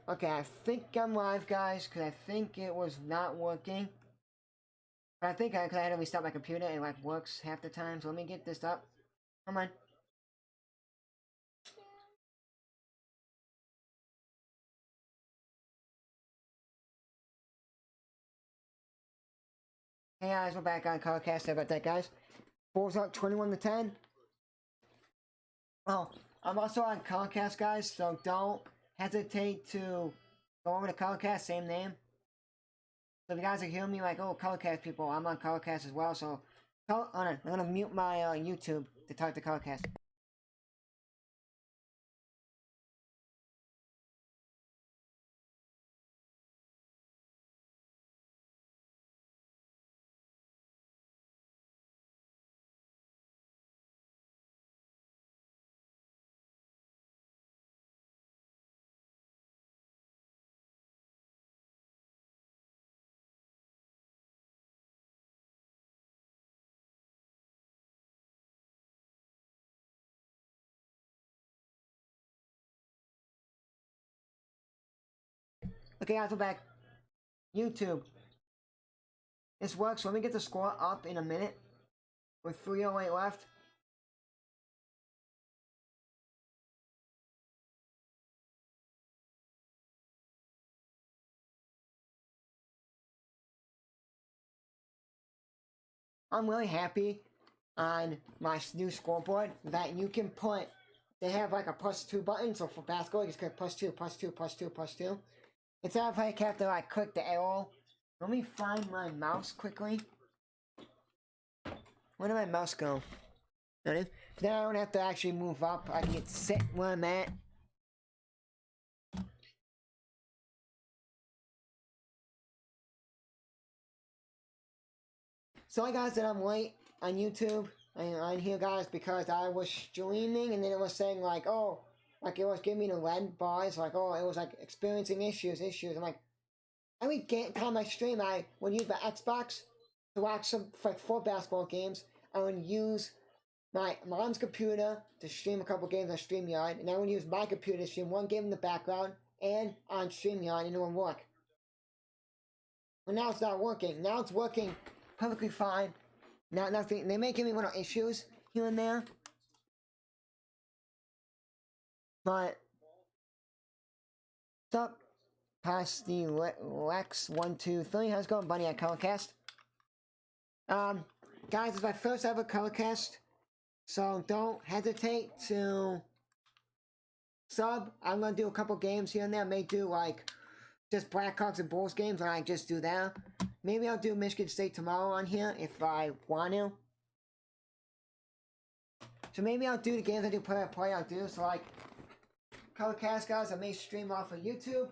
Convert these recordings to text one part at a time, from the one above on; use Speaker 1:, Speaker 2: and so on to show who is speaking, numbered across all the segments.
Speaker 1: Okay, I think I'm live, guys, because I think it was not working. But I think I had to restart my computer, and it like works half the time. So let me get this up. Come on. Hey guys, we're back on ColorCast. Sorry about that, guys. Bulls up 21-10. Oh, I'm also on ColorCast, guys, so don't hesitate to go over to ColorCast, same name. So if you guys are hearing me like, oh, ColorCast people, I'm on ColorCast as well, so hold on, I'm gonna mute my YouTube to talk to ColorCast. Okay, guys, we're back. YouTube. This works. So let me get the score up in a minute. With 3:08 left. I'm really happy on my new scoreboard that you can put. They have like a +2 button, so for basketball you just click +2, +2, +2, +2. Instead of like have to like click the arrow. Let me find my mouse quickly. Where did my mouse go? There it is. Then I don't have to actually move up. I can sit where I'm at. Sorry guys that I'm late on YouTube. I'm here guys because I was streaming and then it was saying like, oh, like it was giving me the red bars, like, oh, it was like experiencing issues. I'm like, every time I stream, I would use my Xbox to watch some like 4 basketball games. I would use my mom's computer to stream a couple games on StreamYard, and I would use my computer to stream 1 game in the background and on StreamYard, and it would work. But now it's not working. Now it's working perfectly fine. Now nothing. They may give me little issues here and there, but what's up? Past the Lex123. How's it going, buddy? At ColorCast. Guys, it's my first ever ColorCast, so don't hesitate to sub. I'm gonna do a couple games here and there. I may do like just Blackhawks and Bulls games, and I just do that. Maybe I'll do Michigan State tomorrow on here if I want to. So maybe I'll do the games I do play-by-play. I'll do so like ColorCast, guys. I may stream off of YouTube.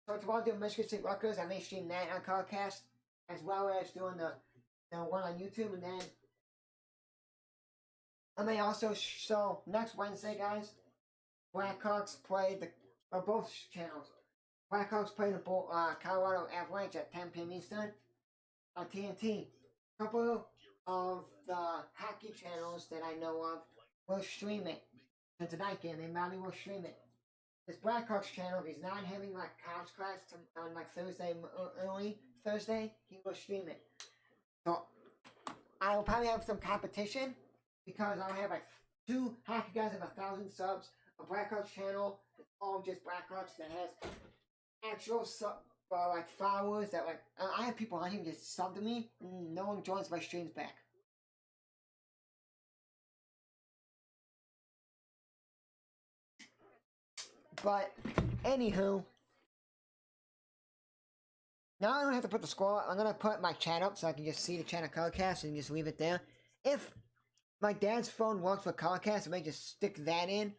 Speaker 1: So tomorrow I'll do Michigan State Rutgers. I may stream that on ColorCast as well as doing the one on YouTube, and then I may also so next Wednesday, guys. Blackhawks play both channels. Blackhawks play the Colorado Avalanche at 10 p.m. Eastern on TNT. A couple of the hockey channels that I know of will stream it. So tonight game, they probably will stream it. This Blackhawks channel is not having like college class on like Thursday, early Thursday. He will stream it. So I will probably have some competition because I'll have like 2 hockey guys have 1,000 subs. A Blackhawks channel, it's all just Blackhawks that has actual sub, like followers that like I have people on here just sub to me. No one joins my streams back. But anywho, now I don't have to put the score. I'm gonna put my chat up so I can just see the chat of ColorCast and just leave it there. If my dad's phone works for ColorCast, I may just stick that in.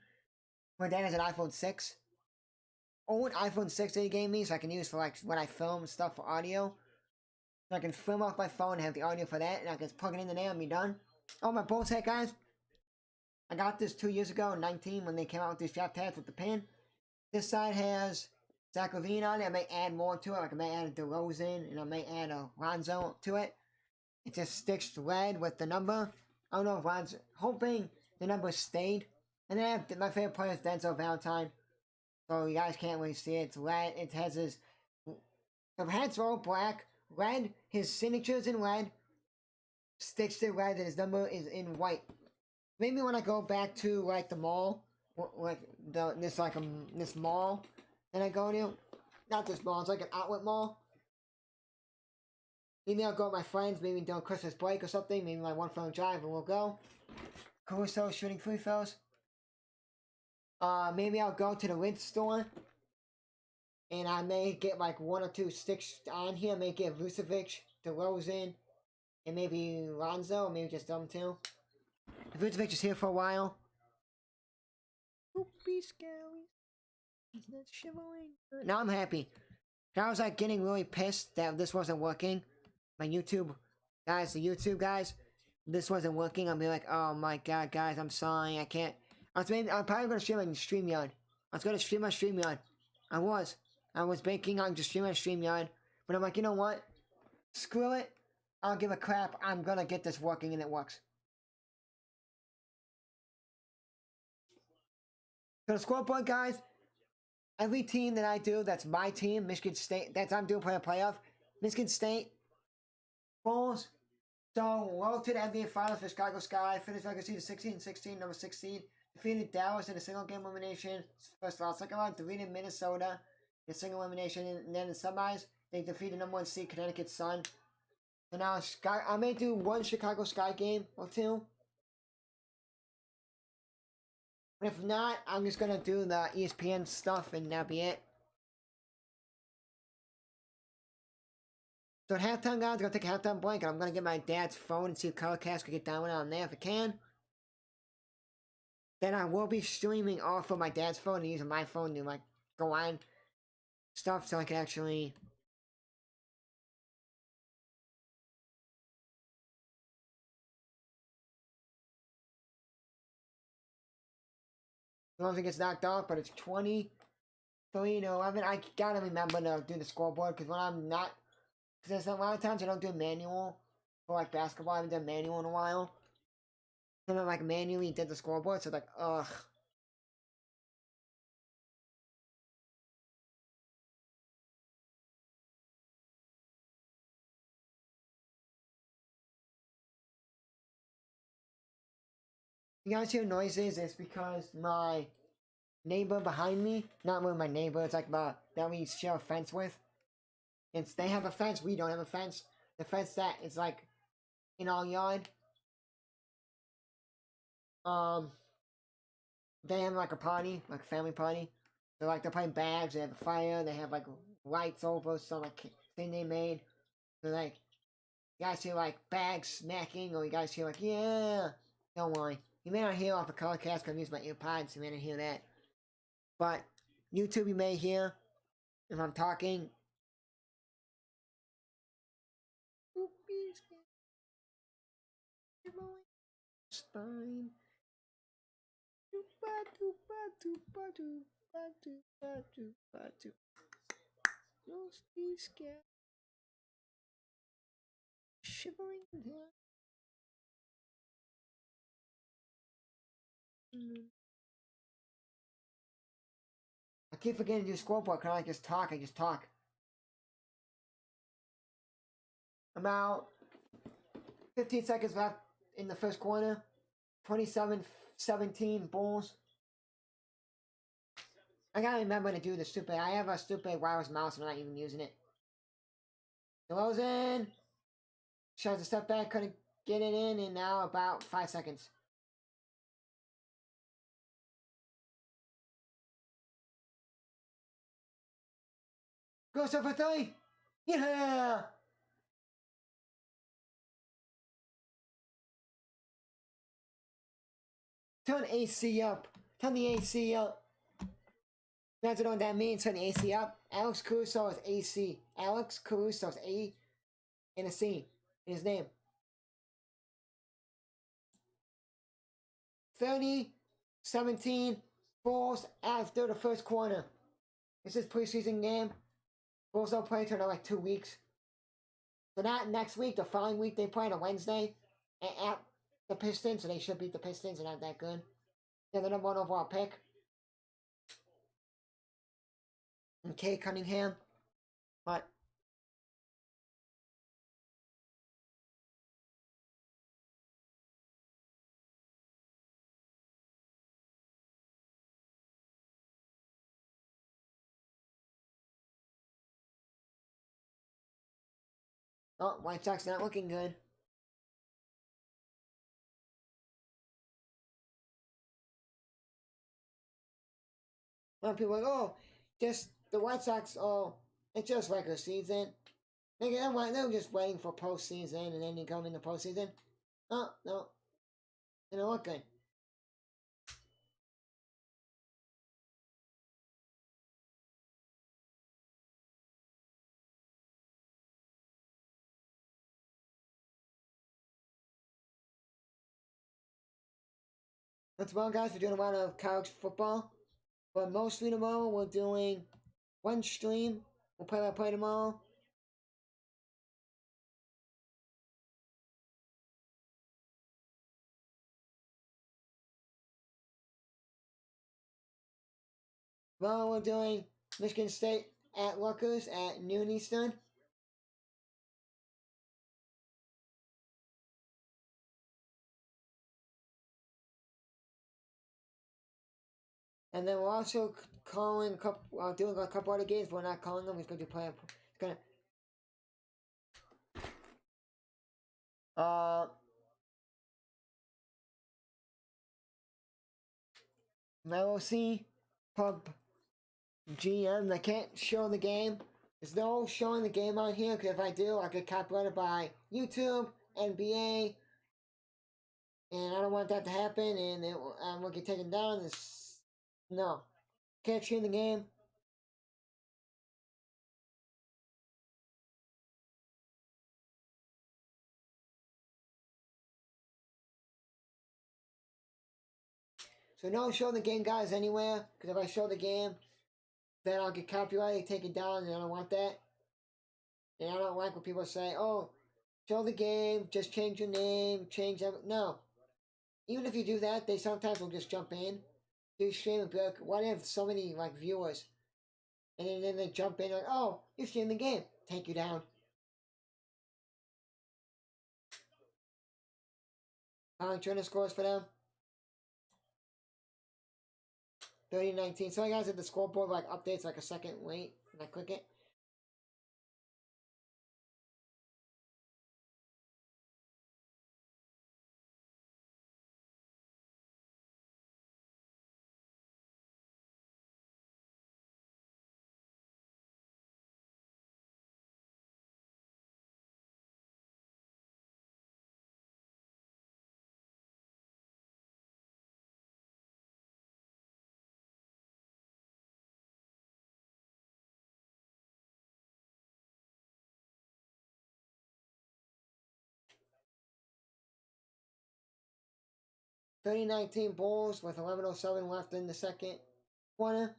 Speaker 1: My dad has an iPhone 6. Old iPhone 6 that he gave me, so I can use for like when I film stuff for audio. So I can film off my phone and have the audio for that, and I can just plug it in there and be done. Oh, my Bulls hat, guys. I got this 2 years ago, 19, when they came out with these draft hats with the pin. This side has Zach LaVine on it. I may add more to it, like I may add a DeRozan, and I may add a Lonzo to it. It just sticks red with the number. I don't know if Lonzo, hoping the number stayed. And then I have my favorite player is Denzel Valentine. So you guys can't really see it. It's red. It has his... The heads are all black. Red. His signature's in red. Sticks to red and his number is in white. Maybe when I go back to like the mall, like this mall that I go to, not this mall, it's like an outlet mall. Maybe I'll go with my friends, maybe during Christmas break or something, maybe my one friend drive and we'll go. Caruso shooting free throws. Maybe I'll go to the Rinse store. And I may get like 1 or 2 sticks on here. I may get Vucevic, DeRozan, and maybe Lonzo, or maybe just them two. If Vucevic is here for a while. Don't be scary. He's not shivering. Now I'm happy. I was like getting really pissed that this wasn't working. My YouTube guys, the YouTube guys, this wasn't working. I'll be like, oh my god, guys, I'm sorry, I can't. I'm probably gonna stream on StreamYard. I was gonna stream on StreamYard. I was banking on just streaming on StreamYard, but I'm like, you know what? Screw it. I don't give a crap. I'm gonna get this working, and it works. So the scoreboard, guys. Every team that I do, that's my team, Michigan State. That's I'm doing for the playoff. Michigan State. Bulls. So, roll to the NBA Finals for Chicago Sky. Finished regular season 16-16, number 16. Defeated Dallas in a single game elimination. First round, second round, defeated Minnesota in a single elimination. And then in the semis, they defeated number 1 seed Connecticut Sun. So now I may do 1 Chicago Sky game or 2. But if not, I'm just gonna do the ESPN stuff and that'll be it. So at halftime, guys, I'm gonna take a halftime break, and I'm gonna get my dad's phone and see if PELICANS can get down on there if it can. Then I will be streaming off of my dad's phone and using my phone to like go on stuff so I can actually. I don't think it's knocked off, but it's 23-11. I gotta remember to do the scoreboard because when I'm not. Because there's a lot of times I don't do manual for like basketball. I haven't done manual in a while. And I like manually did the scoreboard, so like, ugh. You guys hear noises? It's because my neighbor behind me, not really my neighbor, it's like that we share a fence with. They have a fence, we don't have a fence. The fence that is like in our yard. They have like a party, like a family party. They're playing bags, they have a fire, they have like lights over some like thing they made. They're like, you guys hear like bags smacking, or you guys hear like, yeah. Don't worry. You may not hear off the color cast because I use my earpods, so you may not hear that. But YouTube you may hear if I'm talking. Spine. Don't be scared. Shivering there. I keep forgetting to do scoreboard. Can I just talk? I just talk. About 15 seconds left in the first quarter. 27-17 Bulls. I gotta remember to do the stupid. I have a stupid wireless mouse and I'm not even using it. DeRozan. Tries a step back, couldn't get it in now about 5 seconds. Goes up for 3. Yeah! Turn AC up. Turn the AC up. You guys know what that means? Turn the AC up. Alex Caruso is AC. Alex Caruso is A and a C in his name. 30-17 Bulls after the first quarter. This is preseason game. Bulls don't play until like 2 weeks. So not next week, the following week they play on a Wednesday at the Pistons, so they should beat the Pistons. They're not that good. They're the #1 overall pick. and Kay Cunningham. But oh, White Sox not looking good. A lot of people are like, oh, just the White Sox. Oh, it's just regular season. They're just waiting for postseason, and then you come in the postseason. Oh no, they don't look good. That's well, guys. We're doing a lot of college football, but mostly tomorrow we're doing one stream. We'll play tomorrow. Tomorrow we're doing Michigan State at Rutgers at noon Eastern. And then we're also calling doing a couple other games. But we're not calling them. We're going to play. It's gonna. LOC Pub GM. I can't show the game. There's no showing the game on here because if I do, I get copyrighted by YouTube, NBA, and I don't want that to happen. And we'll get taken down. No, can't stream the game. So no show the game, guys, anywhere. Because if I show the game, then I'll get copyrighted, taken down, and I don't want that. And I don't like when people say, "Oh, show the game, just change your name, change everything." No, even if you do that, they sometimes will just jump in, do stream and be like, "Why do you have so many like viewers?" And then they jump in like, "Oh, you stream the game, take you down." Turner scores for them. 30-19. So I guys at the scoreboard like updates like a second late, and I click it. (30-19) Bulls with 11:07 left in the second quarter.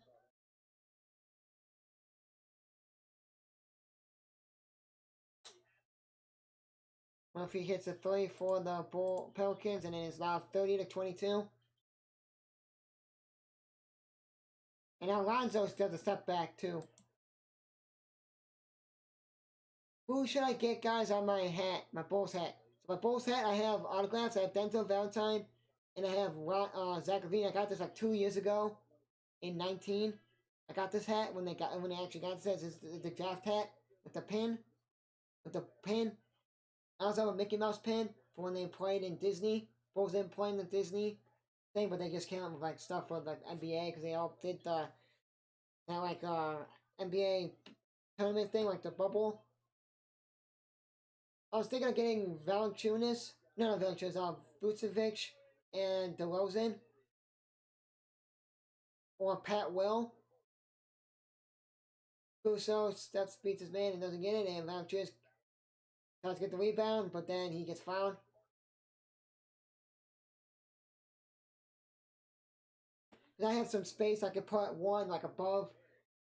Speaker 1: Murphy hits a three for the Pelicans, and it is now 30-22. And Alonzo does a step back too. Who should I get, guys, on my hat? My Bulls hat. So my Bulls hat, I have autographs. I have Denzel Valentine, and I have Zach LaVine. I got this like 2 years ago, in 19. I got this hat when they actually got this. It's the draft hat with the pin. I also have a Mickey Mouse pin for when they played in Disney. Bulls didn't play in the Disney thing, but they just came out with like stuff for like NBA because they all did that like NBA tournament thing, like the bubble. I was thinking of getting Valanciunas, no, not Valanciunas, Vucevic and DeRozan, or Pat Will. Caruso steps, beats his man and doesn't get it, and Valanciunas tries to get the rebound, but then he gets fouled. And I have some space. I could put one like above,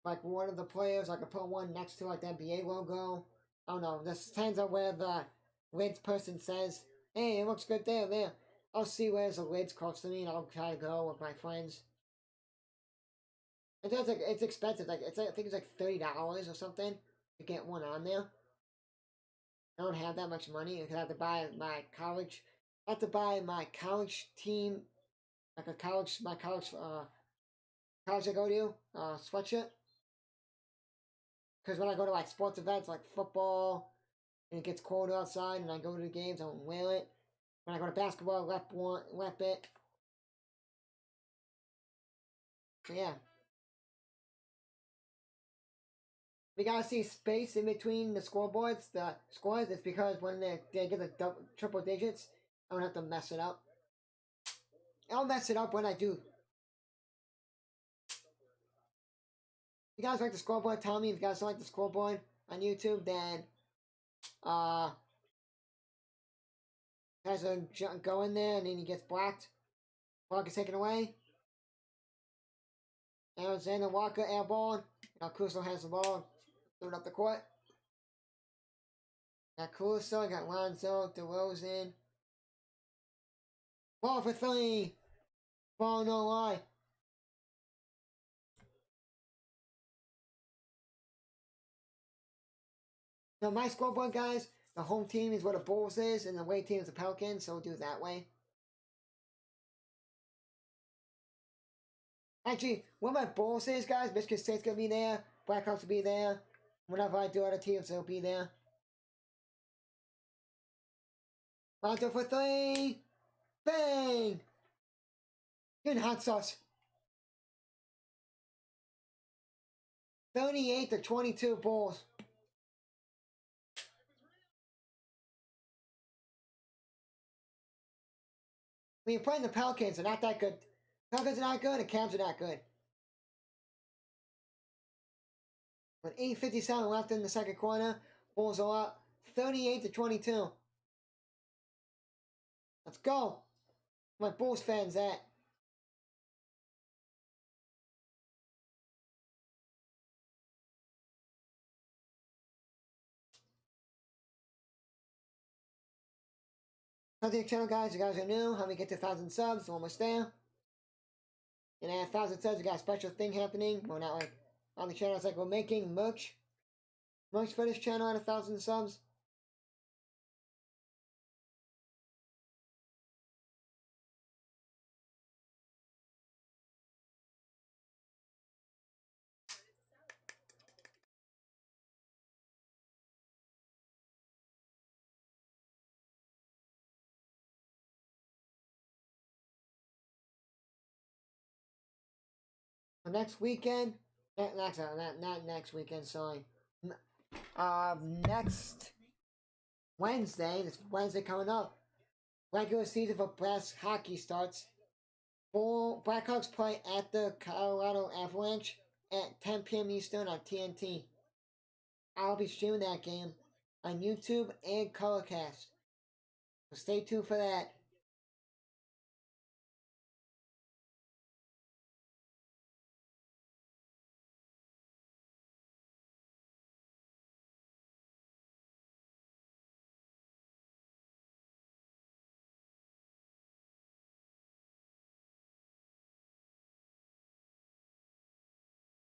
Speaker 1: like one of the players. I could put one next to like the NBA logo. I don't know. This depends on where the lids person says, "Hey, it looks good there, there." I'll see where's the lids close to me, and I'll try to go with my friends. It's expensive. Like I think it's like $30 or something to get one on there. I don't have that much money because I have to buy my college. I have to buy my college team, like a college, my college I go to, sweatshirt. Because when I go to like sports events like football, and it gets cold outside, and I go to the games, I don't wear it. When I go to basketball, rep it. So yeah. We gotta see space in between the scoreboards, the scores. It's because when they get the triple digits, I don't have to mess it up. I'll mess it up when I do. If you guys like the scoreboard, tell me. If you guys don't like the scoreboard on YouTube, then guys go in there and then he gets blocked. Ball gets taken away. Alexander Walker airball. Now Kuso has the ball. Threw it up the court. Got Kuso, got Lonzo, DeRozan. Ball for three. Ball no lie. So my scoreboard, guys, the home team is where the Bulls is, and the away team is the Pelicans, so we'll do it that way. Actually, where my Bulls is, guys, Michigan State's gonna be there, Blackhawks will be there. Whenever I do other teams, they'll be there. Lonzo for three. Bang! Good hot sauce. 38-22 Bulls. When you're playing the Pelicans, they're not that good. Pelicans are not good, and Cavs are not good. With 8:57 left in the second quarter, Bulls are up 38-22. Let's go. My Bulls fans at. Contact channel, guys. You guys are new. How we get to 1,000 subs? We're almost there. And at 1,000 subs, we got a special thing happening. We're not like on the channel. It's like we're making merch for this channel at 1,000 subs. Next weekend, not next weekend. Sorry. Next Wednesday. This Wednesday coming up. Regular season for brass hockey starts. Blackhawks play at the Colorado Avalanche at 10 p.m. Eastern on TNT. I'll be streaming that game on YouTube and Colorcast. So stay tuned for that.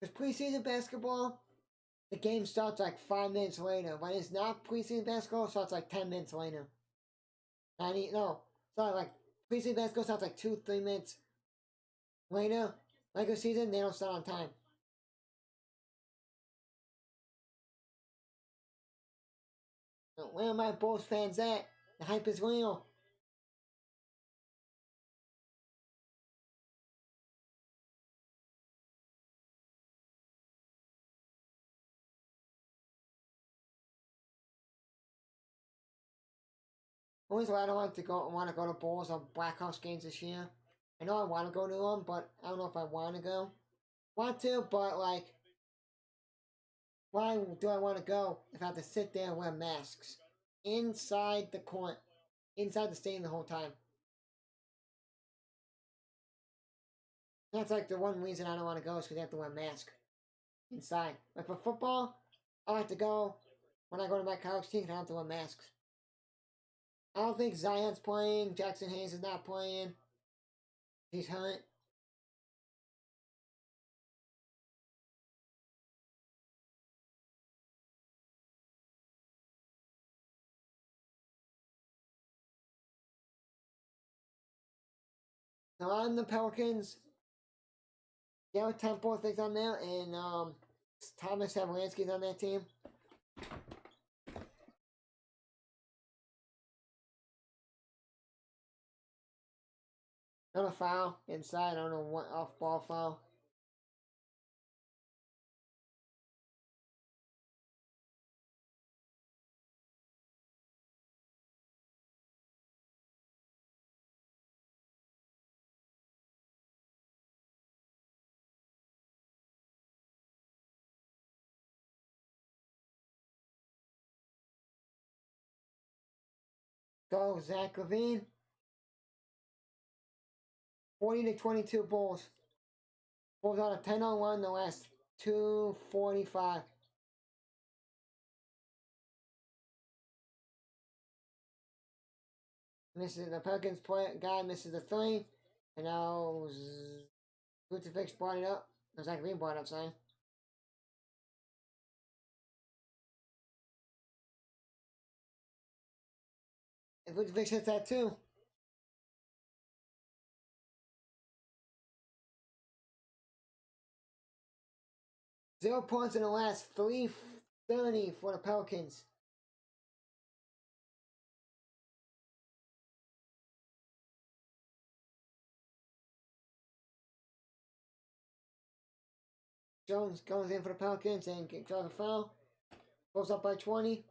Speaker 1: Because preseason basketball, the game starts like 5 minutes later. When it's not preseason basketball, it starts like 10 minutes later. Sorry, like preseason basketball starts like 2-3 minutes later. Regular season, they don't start on time. So where are my Bulls fans at? The hype is real. Always why I don't want to go to Bulls or Blackhawks games this year. I know I want to go to them, but I don't know if I want to go. Want to, but like, why do I want to go if I have to sit there and wear masks inside the court, inside the stadium the whole time? That's like the one reason I don't want to go is because they have to wear a mask inside. Like for football, I like to go when I go to my college team. I don't have to wear masks. I don't think Zion's playing. Jackson Hayes is not playing. He's hurt. So on the Pelicans, Garrett Temple things on there, and Thomas Savansky's on that team. Another foul inside. I don't know what off ball foul. Go Zach Levine. 40-22 Bulls. Bulls on a 10-on-1 the last 2:45. Misses the Pelicans guy misses the three. And now Vucevic brought it up. No, Zach Levine brought it up, sorry. And Vucevic hits that too. Zero points in the last 3:30 for the Pelicans. Jones goes in for the Pelicans and draws a foul. Goes up by 20.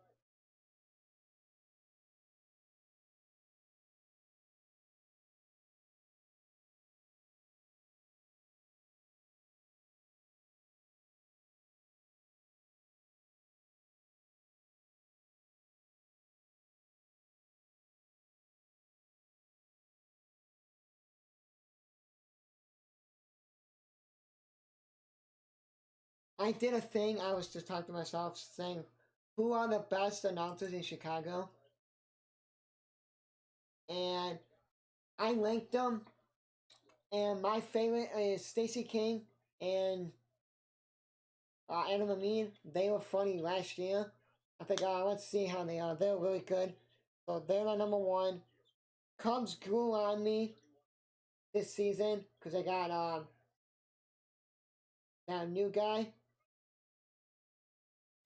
Speaker 1: I did a thing, I was just talking to myself saying, who are the best announcers in Chicago? And I linked them. And my favorite is Stacey King and Adam Amin. They were funny last year. I think, let's see how they are. They're really good. So they're my number one. Cubs grew on me this season because I got that new guy,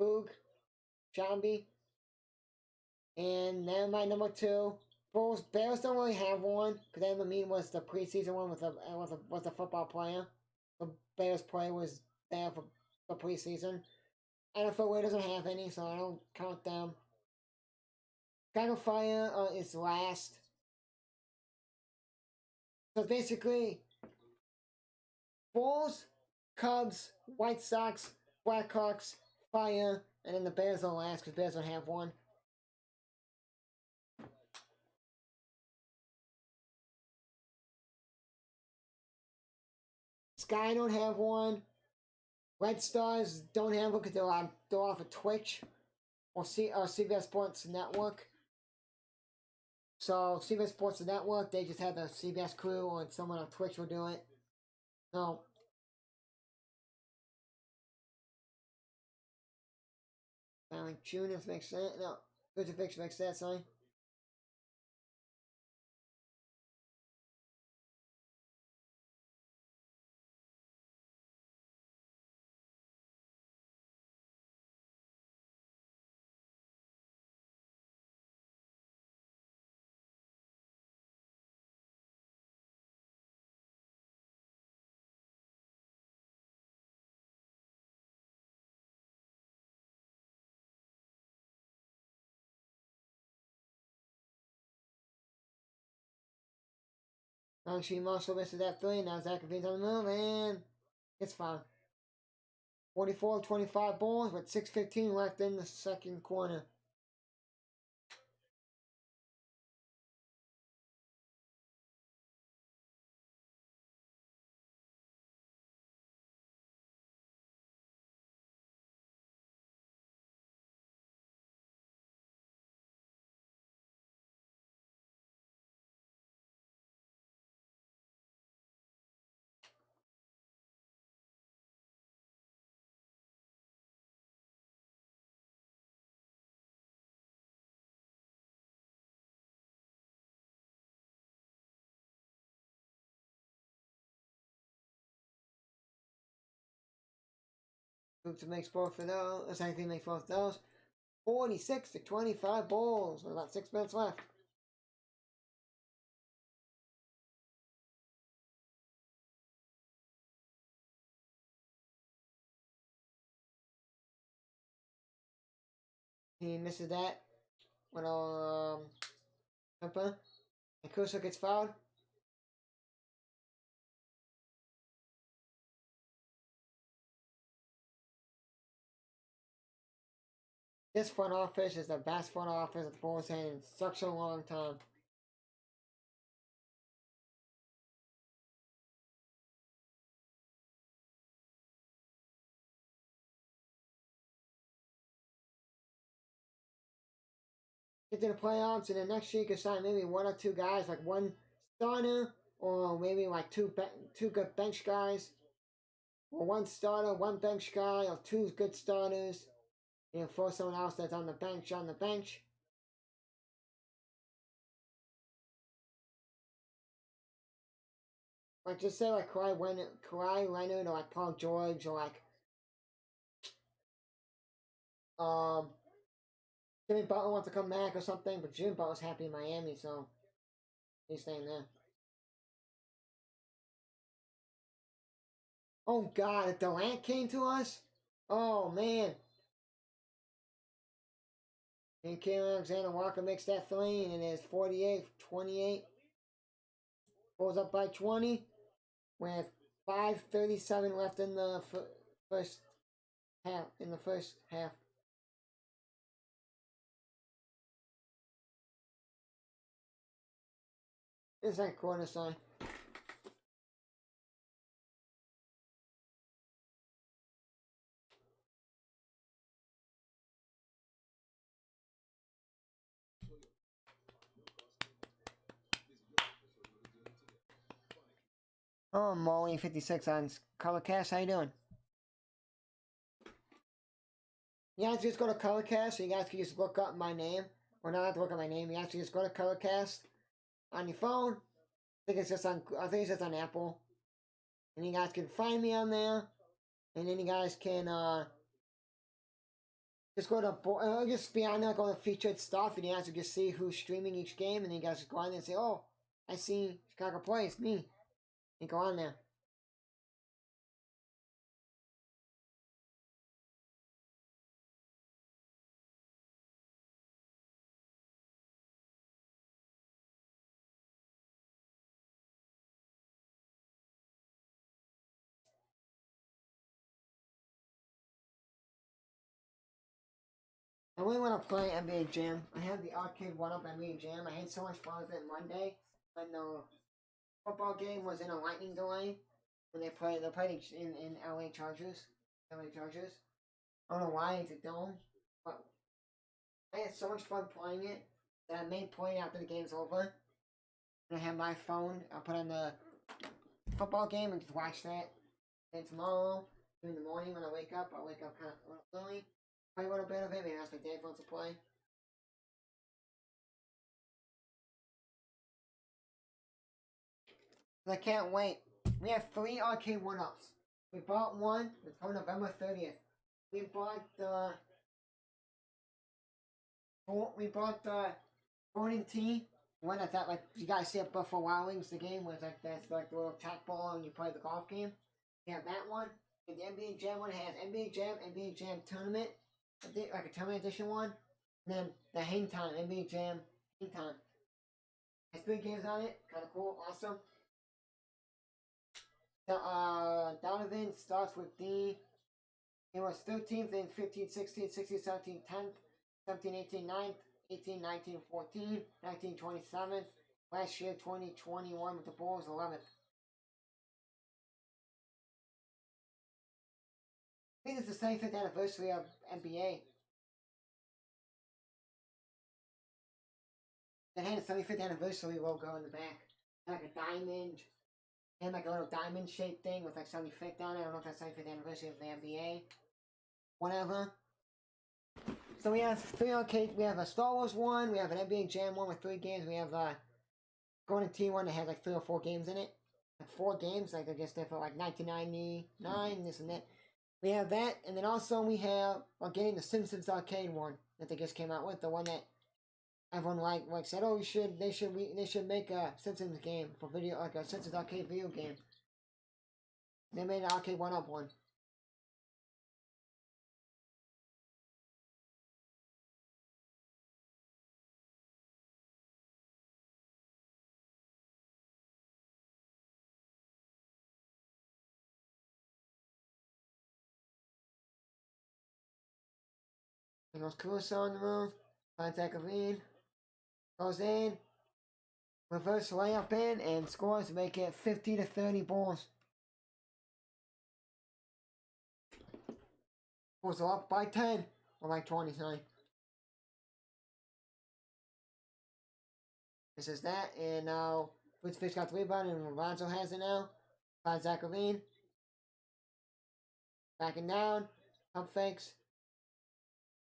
Speaker 1: Boog, Jambi. And then my number two. Bears don't really have one because Adam Amin was the preseason one with a football player. The Bears player was there for preseason. NFL doesn't have any, so I don't count them. Chicago Fire is last. So basically, Bulls, Cubs, White Sox, Blackhawks, Fire, and then the Bears are last because Bears don't have one. Sky don't have one. Red Stars don't have one because they're off of Twitch or CBS Sports Network. So CBS Sports Network, they just had the CBS crew or someone on Twitch will do it. So like June if makes sense. No, Crucifix makes sense, sorry. Actually, Marshall misses that three. Now Zach Levine's on the move, and it's fine. 44-25 Bulls with 6:15 left in the second quarter. Hoops makes both of those. Anything makes both of those. 46 to 25 balls. With about 6 minutes left. He misses that. When jumper. And Kusa gets fouled. This front office is the best front office that the Bulls had in such a long time. Get to the playoffs, and then next year you can sign maybe 1 or 2 guys, like 1 starter, or maybe like 2 good bench guys, or 1 starter, 1 bench guy, or 2 good starters. You know, throw someone else that's on the bench. Like, just say like Kawhi Leonard, or like Paul George, or like Jimmy Butler wants to come back or something, but Jimmy Butler's happy in Miami, so he's staying there. Oh God, if Durant came to us, oh man. And Alexander Walker makes that 3, and it is 48-28. Goes up by 20 with 5:37 left in the first half. It's that corner sign. Oh, Molly 56 on Colorcast. How you doing? You guys just go to Colorcast, so you guys can just look up my name. Or not have to look up my name. You guys can just go to Colorcast on your phone. I think it's just on Apple. And you guys can find me on there. And then you guys can just go to just be on there, go to featured stuff, and you guys will just see who's streaming each game, and then you guys go on there and say, oh, I see Chicago plays, me. And go on there. I really want to play NBA Jam. I have the arcade 1-up NBA Jam. I had so much fun with it Monday when the football game was in a lightning delay. When they played in LA Chargers. I don't know why it's a dome, but I had so much fun playing it that I may play after the game's over. And I have my phone. I'll put on the football game and just watch that. Then tomorrow, in the morning when I wake up, I'll wake up kind of early. Play a little bit of it, maybe ask my dad wants to play. I can't wait. We have 3 arcade 1-ups. We bought one. It's on November 30th. We bought the Morning Tea. One that's at, like, you guys see at Buffalo Wild Wings, the game where it's like that's like the little tack ball and you play the golf game. We have that one. And the NBA Jam one has NBA Jam Tournament, like a tournament edition one. And then the Hang Time, NBA Jam Hang Time. Has 3 games on it. Kind of cool, awesome. Donovan starts with D. He was 13th, then 15, 16, 16, 17, 10th, 17, 18, 9th, 18, 19, 14, 19, 27th. Last year, 2021 with the Bulls, 11th. I think it's the 75th anniversary of NBA. It had a 75th anniversary logo in the back. Like a diamond. And like a little diamond shaped thing with like 75th on it. I don't know if that's 75th anniversary of the NBA. Whatever. So we have 3 arcade. We have a Star Wars one. We have an NBA Jam one with 3 games. We have a Golden Tee one that has like 3 or 4 games in it. Like 4 games. Like I guess they're for like 1999, this and that. We have that, and then also we have getting the Simpsons arcade one that they just came out with, the one that everyone like said, oh, they should make a Simpsons game for video, like a Simpsons arcade video game. They made an arcade 1-up one. There goes Caruso on the move. Finds Zacharine. Goes in. Reverse layup in and scores to make it 50 to 30 balls. Bulls are up by 10. Or by 20, sorry. This is that. And now Fish got the rebound and Lorenzo has it now. Finds Zacharine. Backing down. Pump fakes.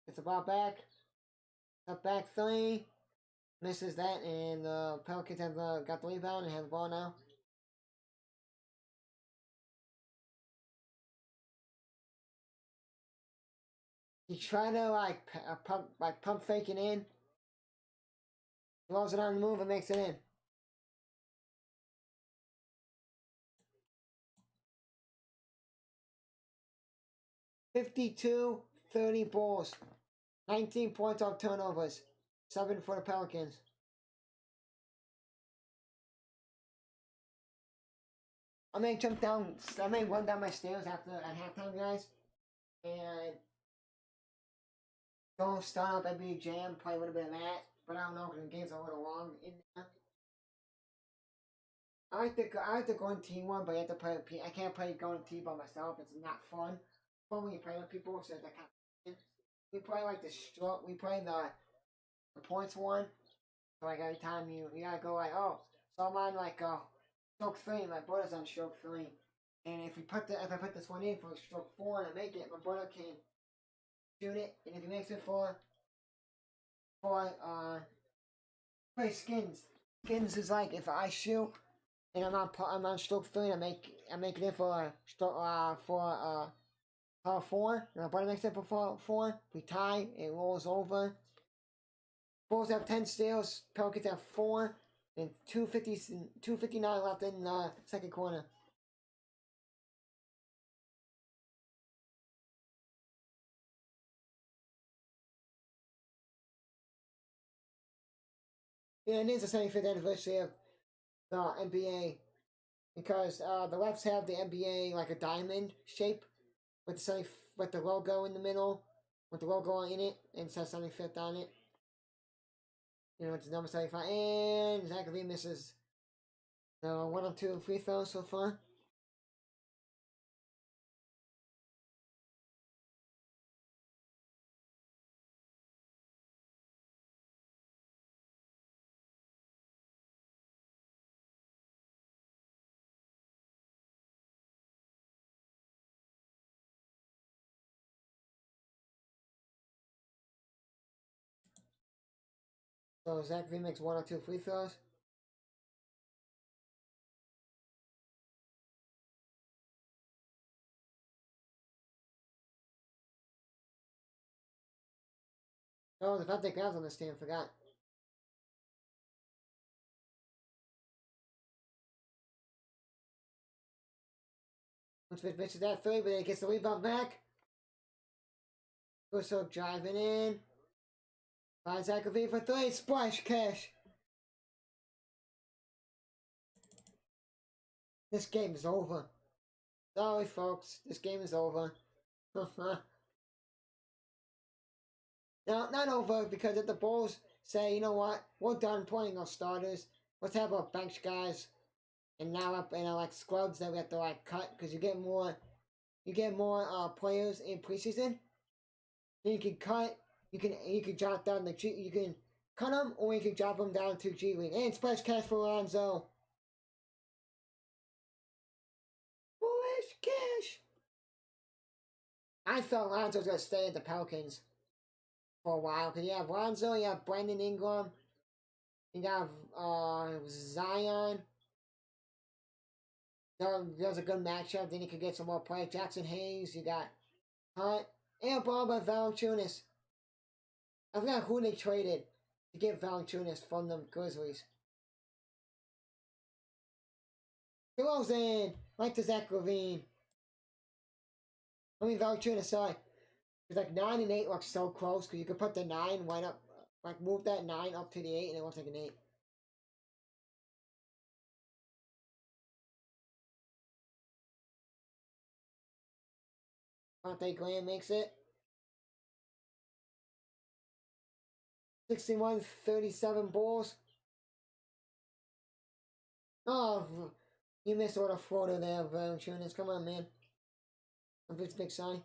Speaker 1: Gets the ball back. Up back 3. Misses that, and the Pelicans have got the rebound and have the ball now. He tried to pump fake it in. Throws it on the move and makes it in. $52-30 balls. 19 points off turnovers. 7 for the Pelicans. I may run down my stairs at halftime, guys, and go start up NBA Jam, play a little bit of that. But I don't know because the game's a little long in there. I like to go on team one, but I have to play. I can't play going team by myself. It's not fun. Fun when you play with people, so that kind of. We play like the stroke. We play the points one. So like every time you gotta go like, oh, so I'm on like stroke 3, my brother's on stroke 3, and if I put this one in for stroke 4 and I make it, my brother can shoot it, and if he makes it for play skins. Skins is like if I shoot and I'm on stroke 3 and I make it in for power 4, and my brother makes it for 4, we tie, it rolls over. Bulls have 10 steals, Pelicans have 4, and 2:59 left in the second quarter. Yeah, it is the 75th anniversary of the NBA because the Refs have the NBA like a diamond shape with the logo in the middle, with the logo in it, and it says 75th on it. You know, it's number 75, and Zachary misses the 1 of 2 free throws so far. So Zachary makes 1 or 2 free throws. Oh, the fact that Gav's on this team, forgot. Once misses that 3, but he gets the rebound back. Russo driving in. Finds Zachary for 3, splash cash. This game is over. Sorry, folks, this game is over. Now, not over because if the Bulls say, you know what, we're done playing our starters, let's have our bench guys, and now up like scrubs that we have to like cut because you get more players in preseason. Then you can cut, you can drop down you can cut them or you can drop them down to G League and splash cash for Lonzo. Splash cash. I thought Lonzo was gonna stay at the Pelicans for a while because you have Lonzo, you have Brandon Ingram, you have Zion. There's a good matchup. Then you could get some more play. Jackson Hayes. You got Alright. And ball by Valanciunas. I forgot who they traded to get Valanciunas from the Grizzlies. DeRozan, right to Zach LaVine. I mean Valanciunas, sorry. It's like 9 and 8 looks so close because you could put the 9 right up, like move that 9 up to the 8 and it looks like an 8. Monte Graham makes it. 61-37 Bulls. Oh, you missed all the photo there, Valanciunas. Come on, man. I'm just big sign.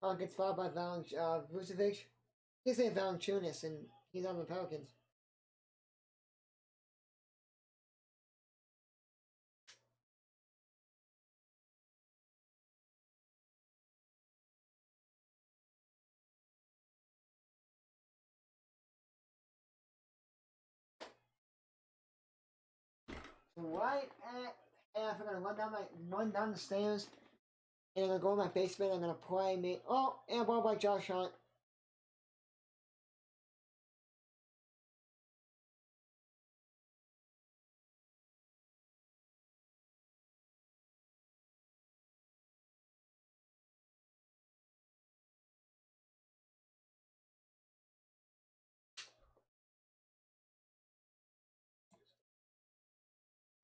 Speaker 1: Oh, gets fouled by Vucevic. He's saying Valanciunas, and he's on the Pelicans. So right at half, I'm gonna run down the stairs, and I'm gonna go in my basement. I'm gonna play me. Oh, and ball by Josh Hart.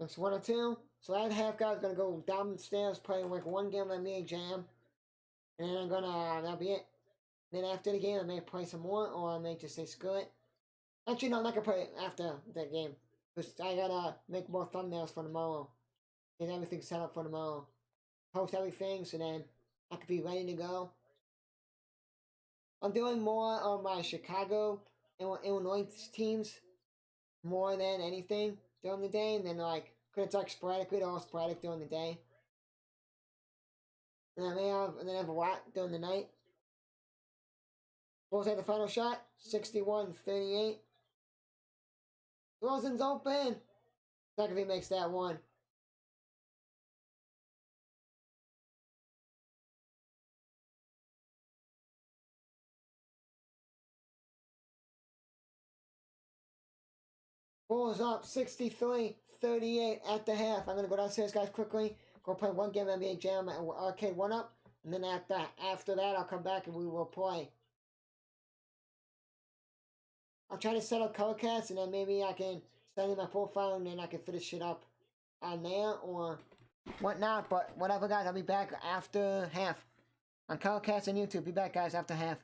Speaker 1: It's 1-2. So that half guy's gonna go down the stairs, play like one game of me jam, and then I'm gonna that'll be it. Then after the game, I may play some more, or I may just say screw it. Actually, no, I'm not gonna play after that game. Because I gotta make more thumbnails for tomorrow. Get everything set up for tomorrow. Post everything, so then I could be ready to go. I'm doing more of my Chicago, Illinois teams more than anything during the day, and then like, cause it's like sporadically, they're all sporadic during the day. And I may have, and then have a lot during the night. Bulls had the final shot, 61-38. Rosen's open. Not if he makes that one. Bulls up 63-38 at the half. I'm gonna go downstairs, guys, quickly. Go play one game of NBA Jam at Arcade 1-Up. And then after that, I'll come back and we will play. I'll try to set up color cats, and then maybe I can send in my profile, and then I can finish it up on there or whatnot. But whatever, guys, I'll be back after half on color cats on YouTube. Be back, guys, after half.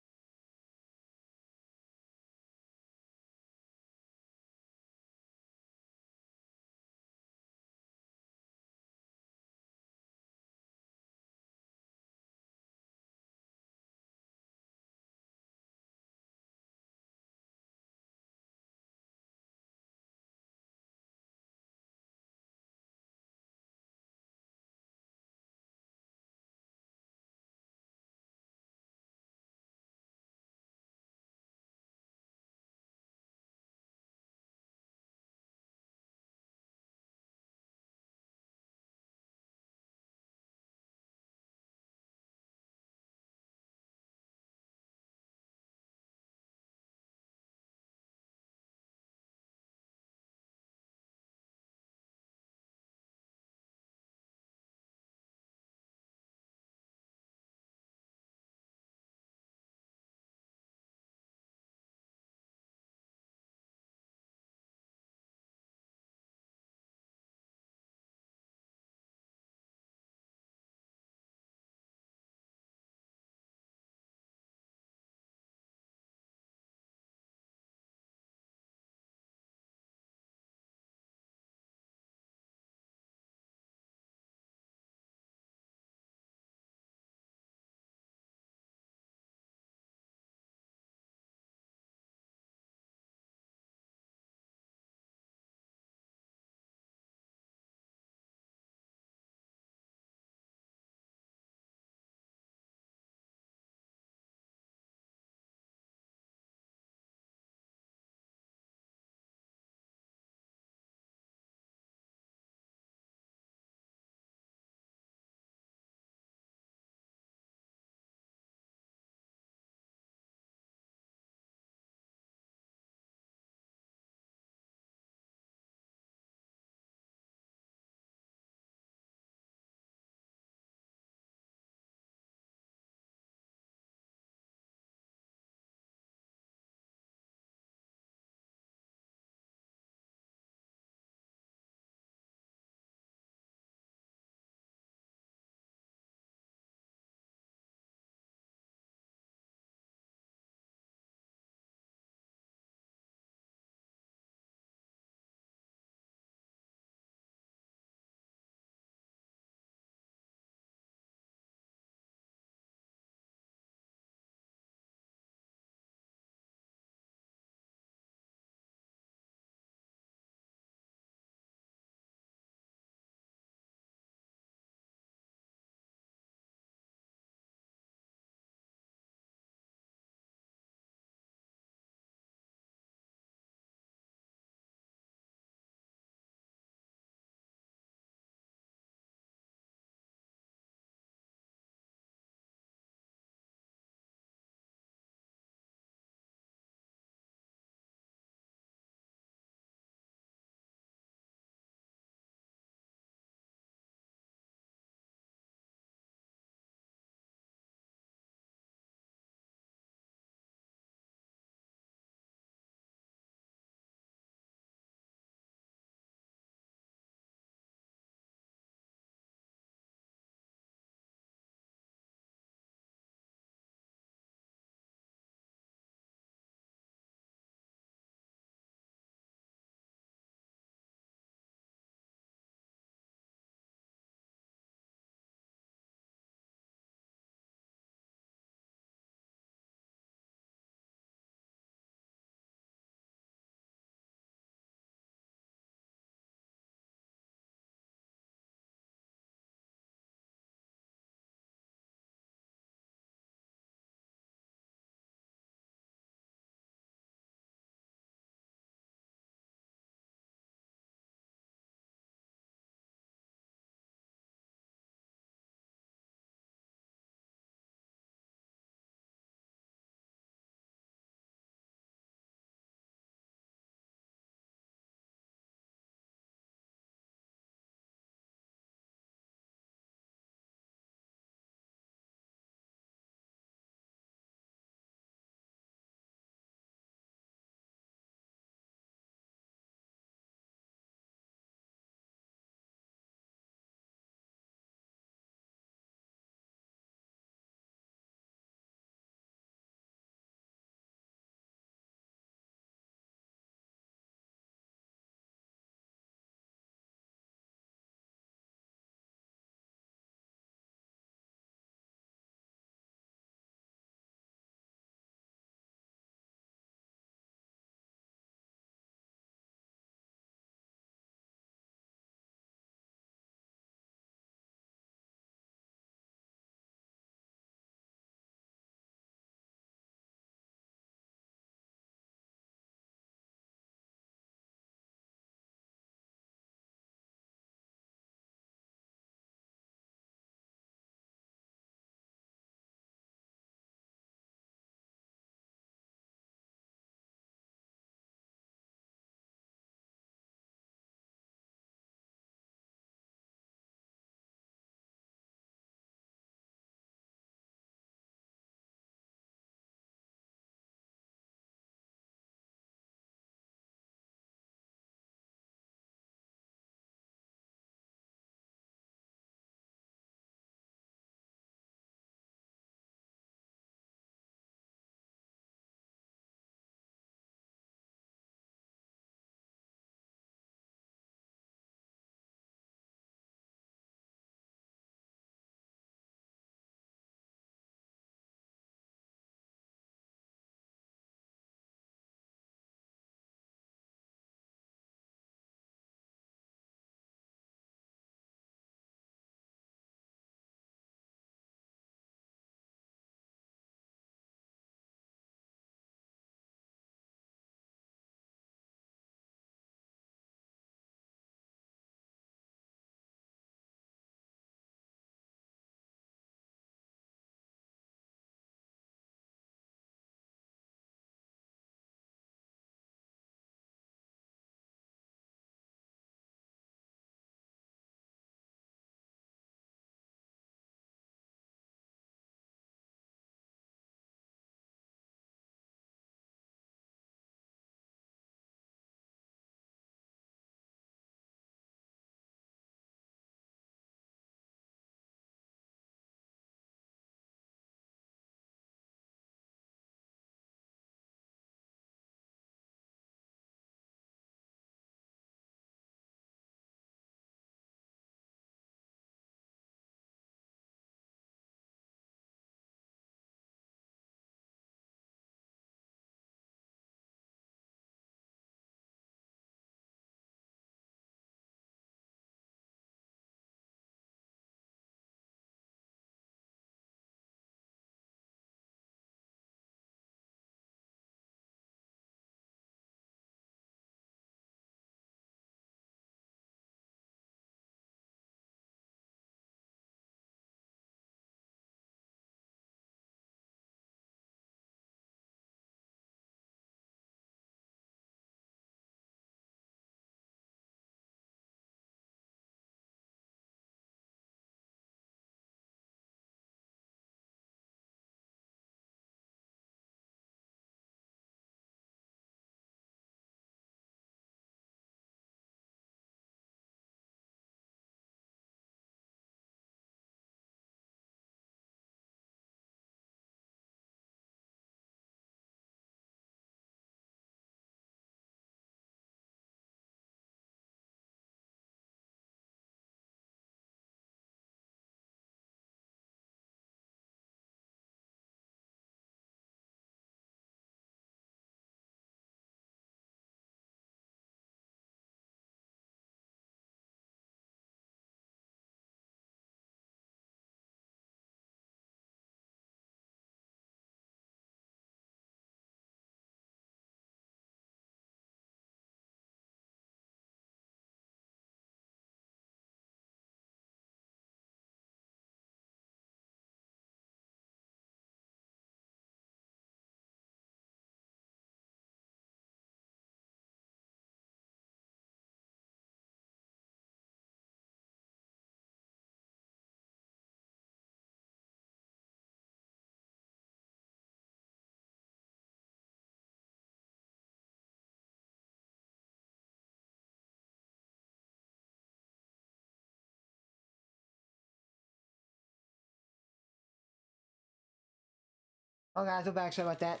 Speaker 1: Oh guys, we're back. Sorry about that.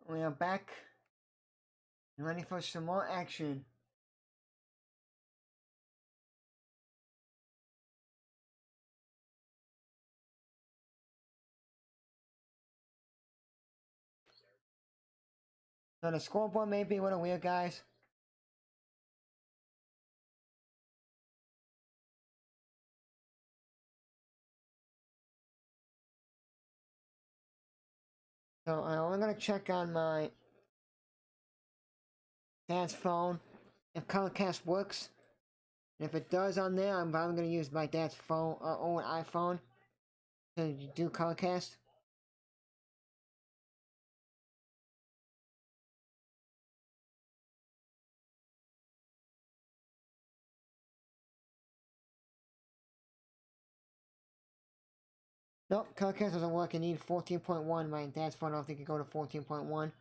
Speaker 1: We are back. And ready for some more action. So the scoreboard may be a little weird, guys. So I'm gonna check on my dad's phone if Colorcast works. And if it does on there, I'm probably gonna use my dad's phone or old iPhone to do Colorcast. Nope, Colorcast doesn't work. I need 14.1. My dad's phone, I don't think it can go to 14.1.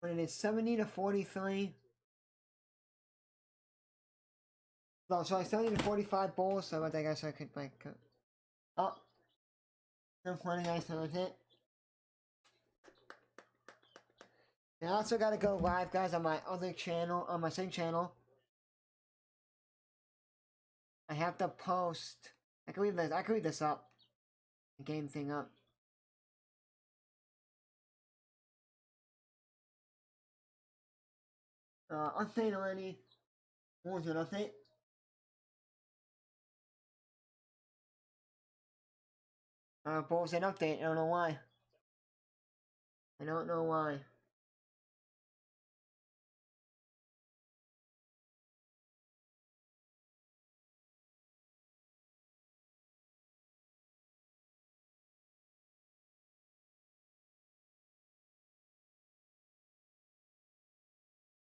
Speaker 1: When it is 70 to 43. No, sorry, 70 to 45 balls, so I guess I could like. Oh, I'm playing guys, so that's it. And I also gotta go live, guys, on my other channel, on my same channel. I have to post. I can read this up. The game thing up. Update already. What was it, update? But was an update, I don't know why. I don't know why.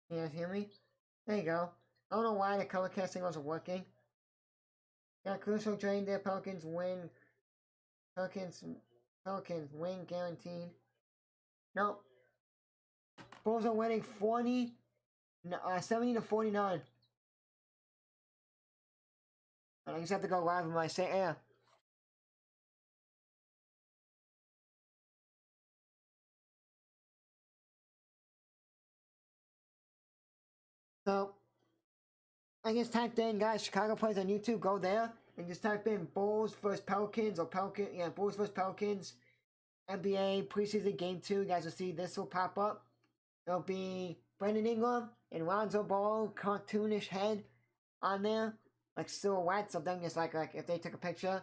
Speaker 1: Can you guys hear me? There you go. I don't know why the color casting wasn't working. Yeah, Crucial drained there, Pelicans win. Pelicans win guaranteed. Nope. Bulls are winning 70 to 49. I just have to go live with my say yeah. So I just typed in, guys, Chicago plays on YouTube. Go there and just type in Bulls vs Pelicans or Bulls vs Pelicans NBA preseason game 2. You guys will see this will pop up. There'll be Brandon Ingram and Lonzo Ball, cartoonish head on there, like silhouettes of them, just like if they took a picture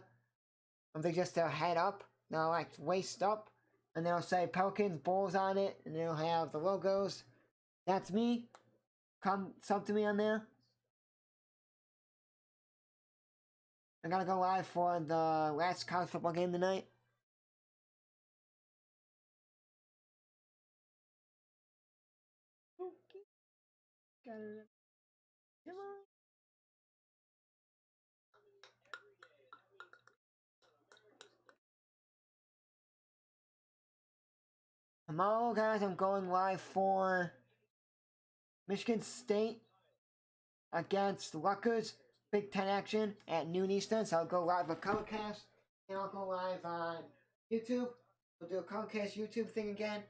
Speaker 1: of they just their head up, they're like waist up, and they'll say Pelicans Bulls on it, and they'll have the logos. That's me. Come sub to me on there. I gotta go live for the last college football game tonight. Come on. Tomorrow, guys, I'm going live for Michigan State against Rutgers. Big Ten action at noon Eastern, so I'll go live with Colorcast, and I'll go live on YouTube. We'll do a Colorcast YouTube thing again.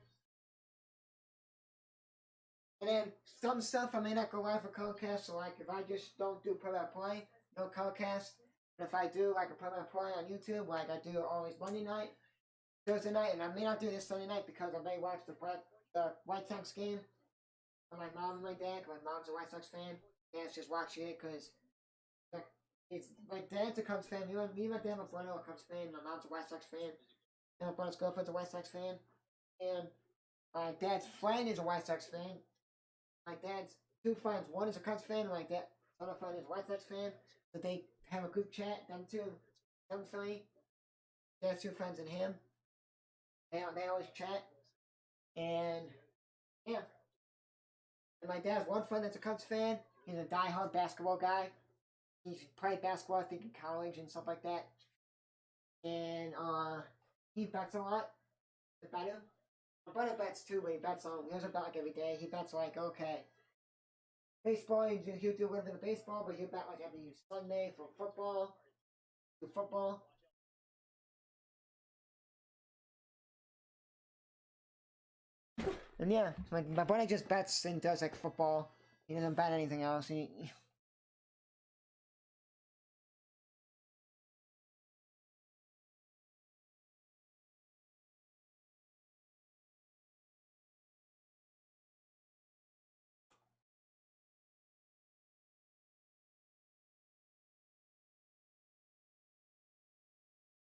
Speaker 1: And then some stuff I may not go live for Colorcast, so like if I just don't do play-by-play, no Colorcast. But if I do like a play-by-play on YouTube, like I do always Monday night, Thursday night, and I may not do this Sunday night because I may watch the White Sox game with my mom and my dad, because my mom's a White Sox fan. Dad's just watching it because it's my dad's a Cubs fan. Me and my dad, my brother are a Cubs fan. My mom's a White Sox fan. And my brother's girlfriend's a White Sox fan. And my dad's friend is a White Sox fan. My dad's two friends. One is a Cubs fan, and my dad. other friend is White Sox fan, so they have a group chat. Them three, there's 2 friends and him. They always chat, and yeah. And my dad's one friend that's a Cubs fan. He's a diehard basketball guy. He's played basketball, I think, in college and stuff like that. And he bets a lot. The better. My brother bets too, but he bets on. He doesn't bet like every day. He bets like, okay, baseball. He'll do a little bit of baseball, but he'll bet like every Sunday for football. Do football. And yeah, my brother just bets and does like football. He doesn't bet anything else.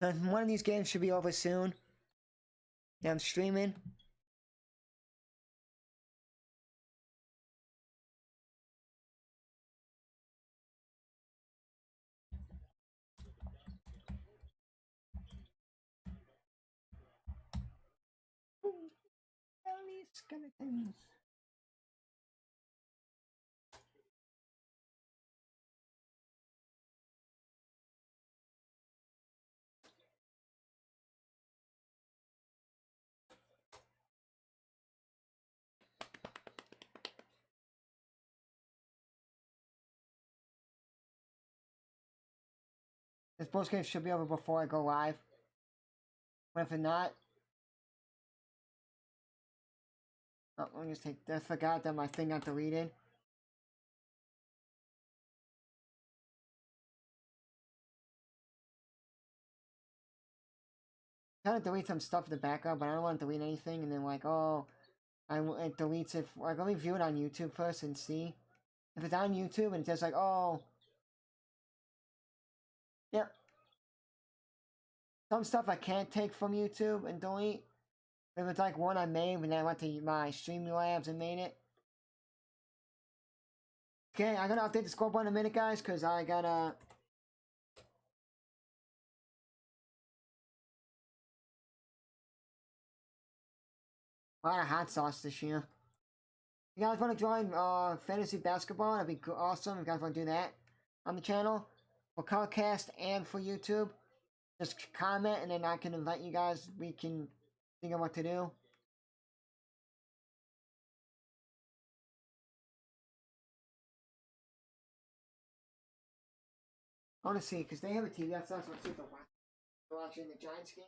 Speaker 1: And one of these games should be over soon. Yeah, I'm streaming. Skeletons. This post game should be over before I go live. But if not, oh, let me just take. I forgot that my thing got deleted. I'm trying to delete some stuff in the background, but I don't want to delete anything. And then like, oh, it deletes it. Like, let me view it on YouTube first and see if it's on YouTube and it says like, oh, yeah. Some stuff I can't take from YouTube and delete. If it's like one I made when I went to my Streamlabs and made it. Okay, I'm gonna update the scoreboard in a minute, guys, because I gotta. A lot of hot sauce this year. You guys want to join fantasy basketball? That'd be awesome. If you guys want to do that on the channel for Colorcast and for YouTube, just comment and then I can invite you guys. We can think of what to do. I want to see because they have a TV. That's what I see. They're watching the Giants game.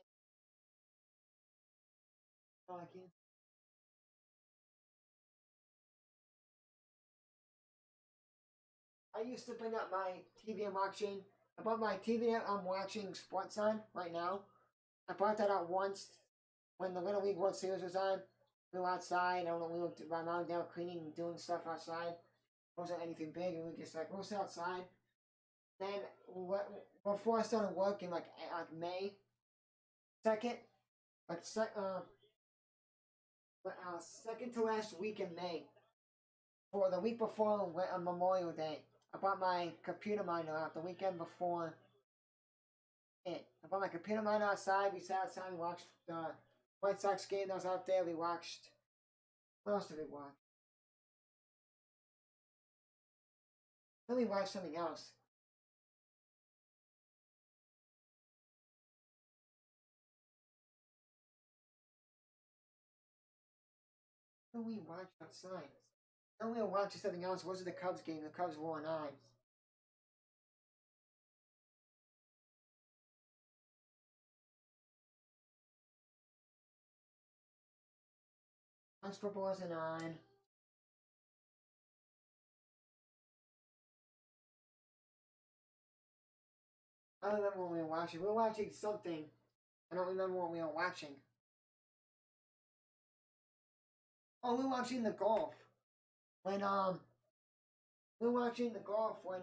Speaker 1: I used to bring up my TV I'm watching. I brought my TV I'm watching sports on right now. I brought that out once when the Little League World Series was on. We were outside. I don't know. My mom and dad were cleaning and doing stuff outside. It wasn't anything big. And we just like we'll sit outside. Then before I started working, like May 2nd, like second to last week in May, for the week before Memorial Day, I bought my computer monitor out the weekend before it. I bought my computer monitor outside. We sat outside and watched the White Sox game that was out there. We watched. What else did we watch? Then we watched something else. Then we watched outside. Then we were watching something else. Was it the Cubs game? The Cubs won 9. Last football was a 9. I don't remember what we were watching. We were watching something. I don't remember what we were watching. Oh, we were watching the golf. When we were watching the golf when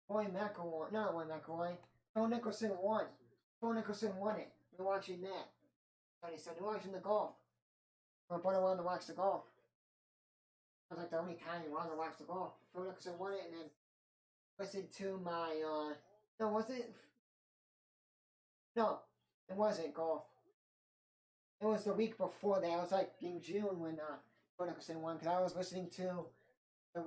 Speaker 1: Roy McIlroy, not Roy McIlroy, Phil Nicholson won. Phil Nicholson won it. We were watching that. And he said, we're watching the golf. My brother wanted to watch the golf. I was like the only time he wanted to watch the golf. Phil Nicholson won it, and then listened to my, no, was it? No, it wasn't golf. It was the week before that. It was like in June when, Ferguson won, because I was listening to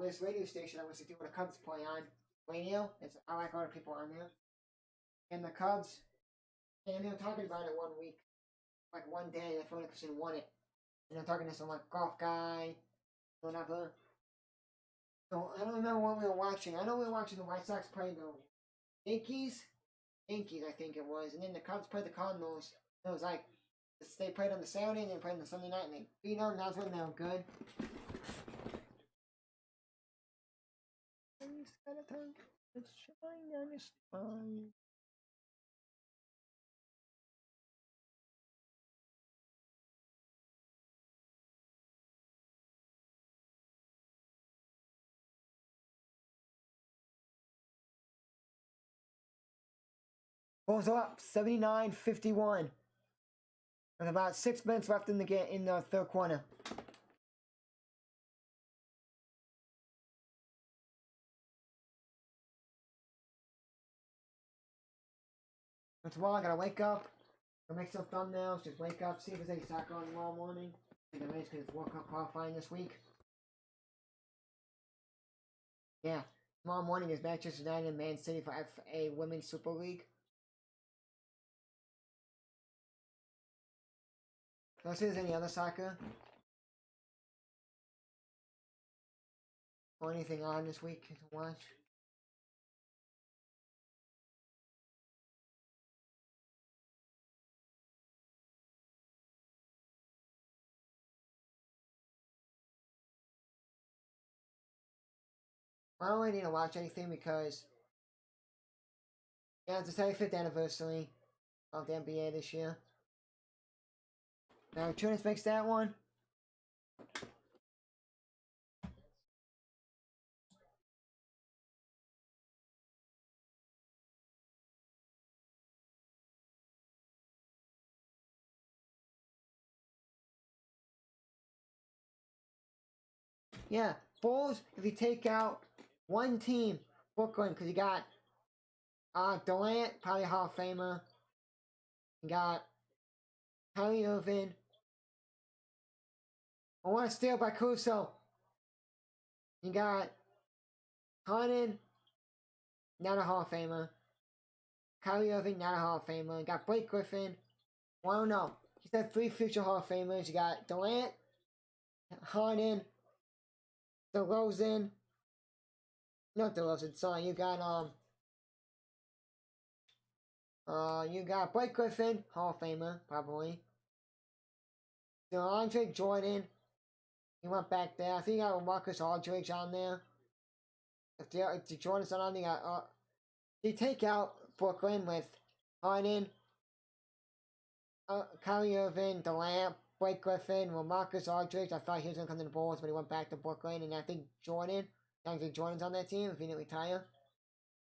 Speaker 1: this radio station I was listening to when the Cubs play on radio. I like all the people on there. And the Cubs, and they were talking about it one week, like one day that Ferguson won it. And they're talking to some like golf guy, whatever. So I don't remember what we were watching. I know we were watching the White Sox play the Yankees, I think it was, and then the Cubs played the Cardinals. It was like they played on the Saturday and they played on the Sunday night, and they beat them. That's when they were good. It's shine on your spine. Bulls are up 79-51. With about 6 minutes left in the third quarter. And tomorrow I gotta wake up, go make some thumbnails, just wake up, see if there's any soccer on tomorrow morning. I think there is because it's World Cup qualifying this week. Yeah, tomorrow morning is Manchester United and Man City for FA Women's Super League. Let's see if there's any other soccer. Or anything on this week to watch. I don't really need to watch anything because yeah, it's the 75th anniversary of the NBA this year. Now, Tunis makes that one. Yeah, Bulls, if you take out one team, Brooklyn, because you got Durant, probably a Hall of Famer. You got Kyrie Irving. I want to steal by Caruso. You got Harden, not a Hall of Famer. Kyrie Irving, not a Hall of Famer. You got Blake Griffin. Well, I don't know. He said 3 future Hall of Famers. You got Durant, Harden, DeRozan. Not DeRozan, sorry. You got Blake Griffin, Hall of Famer, probably. DeAndre Jordan. He went back there. I think you got Marcus Aldridge on there. If the Jordan's not on, you got you take out Brooklyn with Harden, Kyrie Irving, Durant, Blake Griffin, well, Marcus Aldridge. I thought he was going to come to the Bulls, but he went back to Brooklyn. And I think Jordan's on that team if he didn't retire.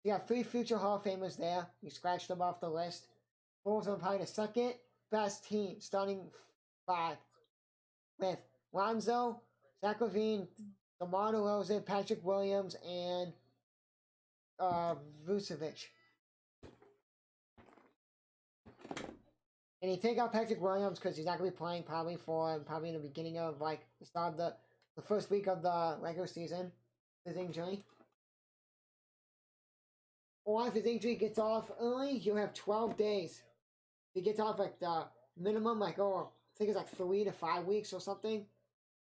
Speaker 1: You got 3 future Hall of Famers there. You scratched them off the list. Bulls are probably the second best team, starting 5. With Lonzo, Zach LaVine, DeMar DeRozan, Patrick Williams, and Vucevic. And you take out Patrick Williams because he's not going to be playing probably in the beginning of like the start of the first week of the regular season. His injury. Or if his injury gets off early, he'll have 12 days. If he gets off like the minimum, like I think it's like 3 to 5 weeks or something.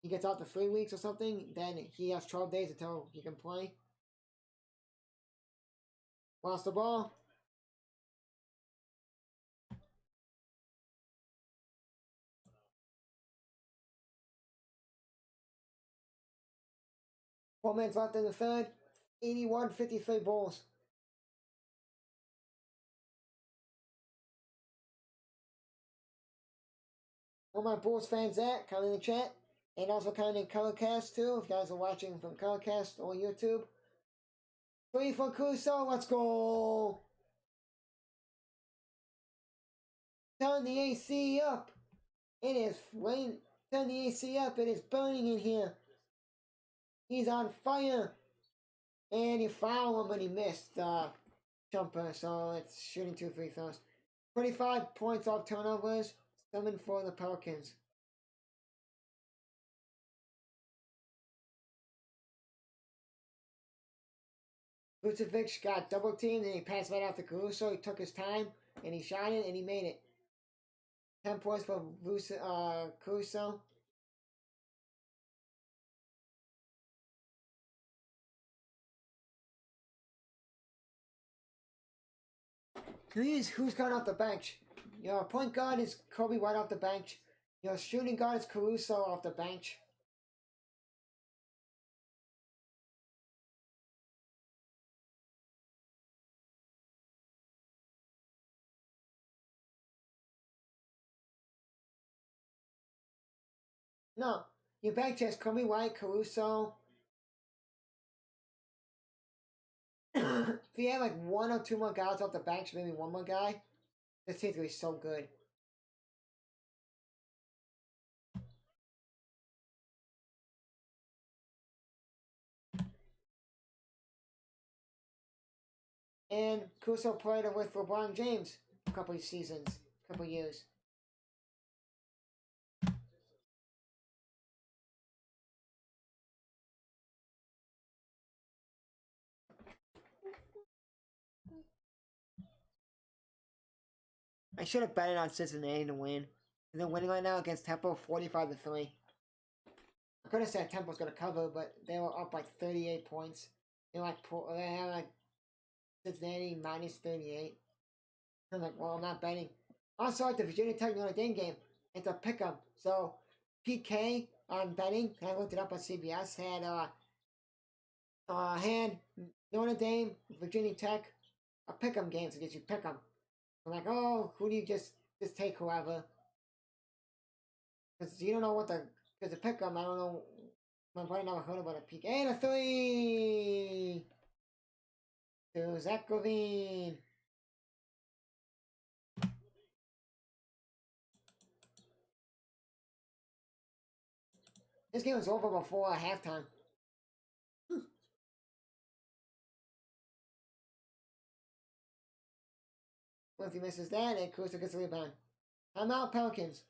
Speaker 1: He gets out to 3 weeks or something, then he has 12 days until he can play. Lost the ball. Four minutes left in the third. 81-53 Bulls. Where my Bulls fans at? Comment in the chat. And also comment in Colorcast too, if you guys are watching from Colorcast or YouTube. 3 for Caruso, let's go! Turn the AC up! It is rain. Turn the AC up, it is burning in here. He's on fire. And you foul him, but he missed jumper, so it's shooting 2 free throws. 25 points off turnovers. 7 for the Pelicans. Vucevic got double teamed and he passed right out to Caruso. He took his time and he shot it and he made it. 10 points for Caruso. Who's coming off the bench? Your point guard is Kobe White off the bench. Your shooting guard is Caruso off the bench. No, your bench has Kobe White, Caruso. If you have like 1 or 2 more guys off the bench, maybe 1 more guy, this team's gonna be so good. And Caruso played with LeBron James a couple of seasons, a couple of years. I should have betted on Cincinnati to win. And they're winning right now against Temple 45-3. I could have said Temple's gonna cover, but they were up like 38 points. They had like Cincinnati minus 38. I'm like, well, I'm not betting. Also, at the Virginia Tech Notre Dame game, it's a pick'em. So PK on betting, and I looked it up on CBS, had Notre Dame, Virginia Tech, a pick'em game, so get you pick'em. I'm like, oh, who do you just take whoever? Because you don't know what because the pick'em, I don't know. My brain never heard about a PK. And a 3 to Zach Levine. This game was over before halftime. Once he misses that, and Caruso gets the rebound. Timeout Pelicans.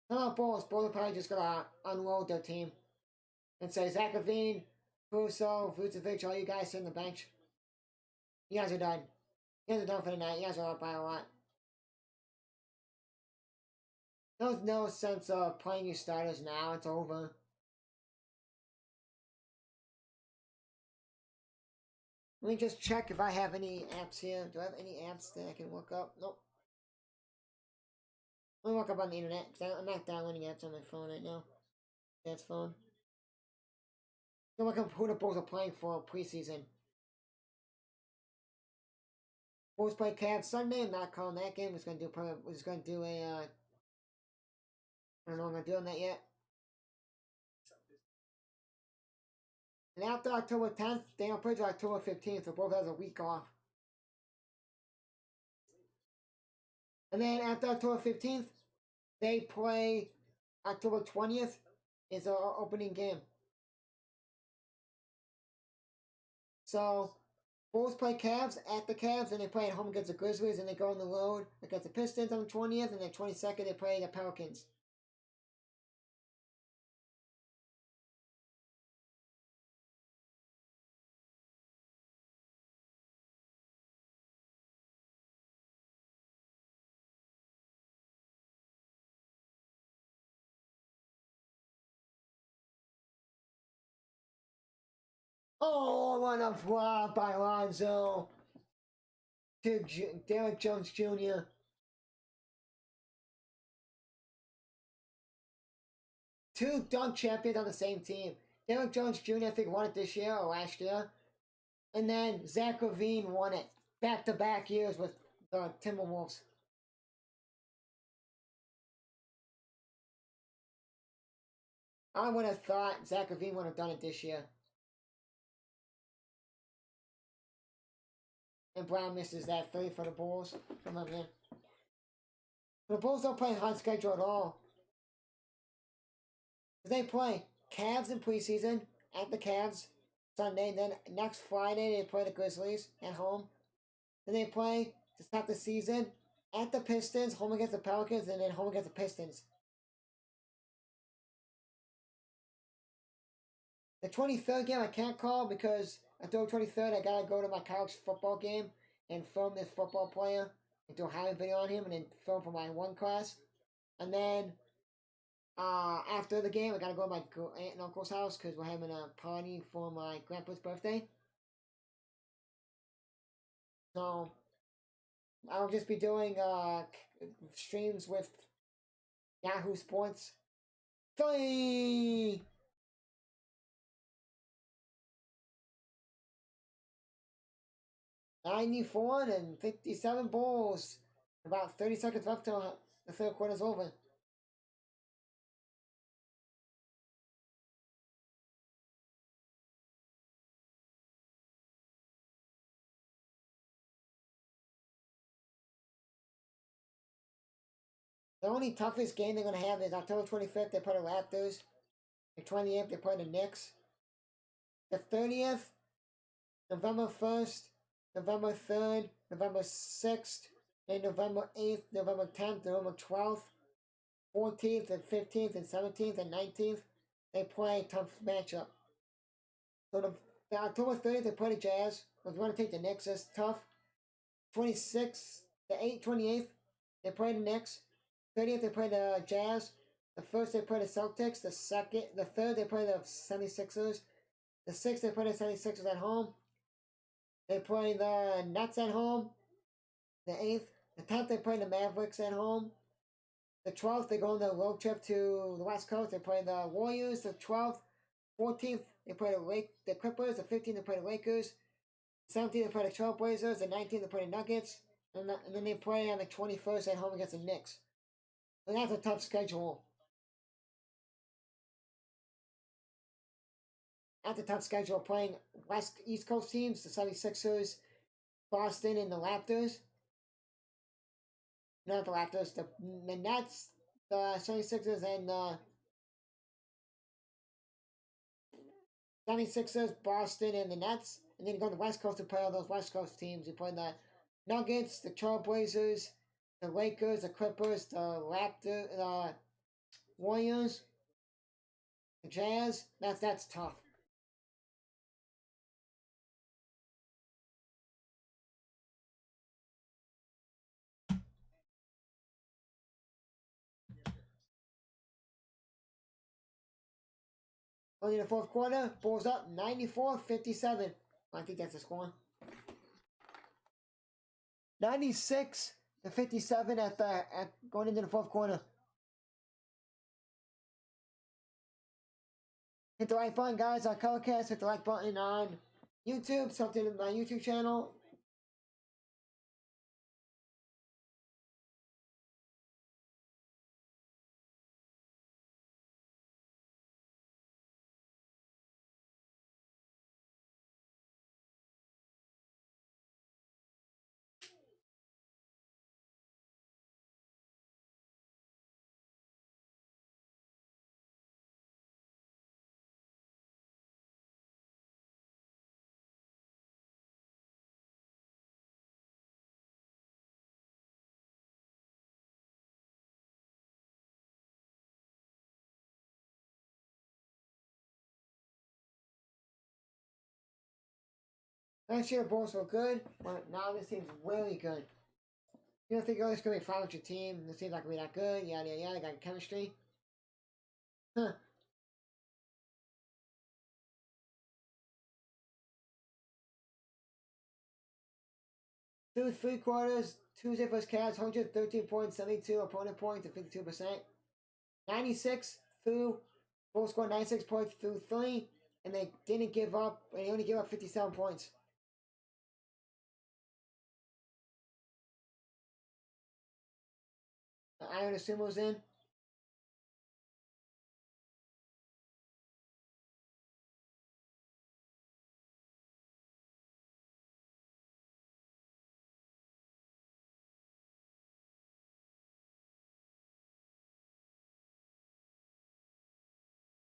Speaker 1: Timeout Bulls. Bulls are probably just gonna unload their team and say, Zach Levine, Caruso, Vucevic, all you guys sit on the bench. You guys are done. You guys are done for the night. You guys are up by a lot. There's no sense of playing your starters now. It's over. Let me just check if I have any apps here. Do I have any apps that I can look up? Nope. Let me look up on the internet, because I'm not downloading apps on my phone right now. That's phone. So look up who the Bulls are playing for preseason. Bulls play Cavs Sunday. I'm not calling that game. We're just gonna do a I don't know what I'm gonna do on that yet. And after October 10th, Daniel plays October 15th, so both has a week off. And then after October 15th, they play October 20th is our opening game. So Bulls play Cavs at the Cavs, and they play at home against the Grizzlies, and they go on the road against the Pistons on the 20th, and then 22nd they play the Pelicans. Oh, what a flop by Lonzo to Derek Jones Jr. Two dunk champions on the same team. Derek Jones Jr. I think won it this year or last year. And then Zach Levine won it back-to-back years with the Timberwolves. I would have thought Zach Levine would have done it this year. And Brown misses that 3 for the Bulls. Come on, man. The Bulls don't play hard schedule at all. They play Cavs in preseason at the Cavs. Sunday. Then next Friday they play the Grizzlies at home. Then they play to start the season at the Pistons, home against the Pelicans, and then home against the Pistons. The 23rd game I can't call because until the 23rd I gotta go to my college football game and film this football player and do a highlight video on him and then film for my one class. And then after the game I gotta go to my aunt and uncle's house because we're having a party for my grandpa's birthday. So I'll just be doing streams with Yahoo Sports. 94 and 57 balls. About 30 seconds left till the third quarter's over. The only toughest game they're going to have is October 25th, they play the Raptors. The 28th, they play the Knicks. The 30th, November 1st, November 3rd, November 6th, then November 8th, November 10th, November 12th, 14th, and 15th, and 17th, and 19th, they play a tough matchup. So the October 30th, they play the Jazz. If you want to take the Knicks, that's tough. 26th, the 28th, they play the Knicks. 30th, they play the Jazz. The 1st, they play the Celtics. The 3rd, they play the 76ers. The 6th, they play the 76ers at home. They play the Nets at home. The 8th, the 10th, they play the Mavericks at home. The 12th, they go on the road trip to the West Coast. They play the Warriors. The 12th, 14th, they play the Clippers. The 15th, they play the Lakers. 17th, they play the Trailblazers. The 19th, they play the Nuggets. And then they play on the 21st at home against the Knicks. And that's a tough schedule. That's a tough schedule playing East Coast teams, the 76ers, Boston, and the Raptors. Not the Raptors, the Nets, the 76ers, and the 76ers, Boston, and the Nets. And then you go to the West Coast to play all those West Coast teams. You play the Nuggets, the Trailblazers, the Lakers, the Clippers, the Raptors, the Warriors, the Jazz. That's tough. Only in the fourth quarter, Bulls up 94-57. I think that's the score. 96-57 at going into the fourth quarter. Hit the like button, guys, on Colorcast. Hit the like button on YouTube, something in my YouTube channel. Last year the Bulls were good, but now this team's really good. You don't think, oh, this could be a 500 team, this team's not gonna be that good, yada yada yada, got chemistry. Huh. Through 3 quarters, Tuesday vs. Cavs, 113 points, 72 opponent points, and 52%. 96 through, Bulls scored 96 points through 3, and they didn't give up, and they only gave up 57 points. Iron Asumo's in.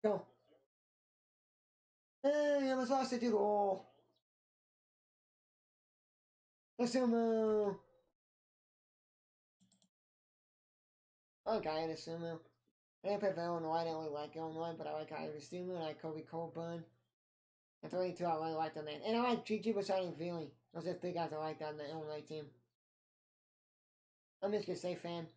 Speaker 1: Go. Hey, I was lost to do the all. Sumo. Okay, the Sumo. I didn't play for Illinois. I didn't really like Illinois, but I like Iowa Sumo and I like Kobe Coburn. That's the only two I really liked on that. And I like Gigi Basani Feely. Those are the three guys I liked on the Illinois team. I'm just a safe fan.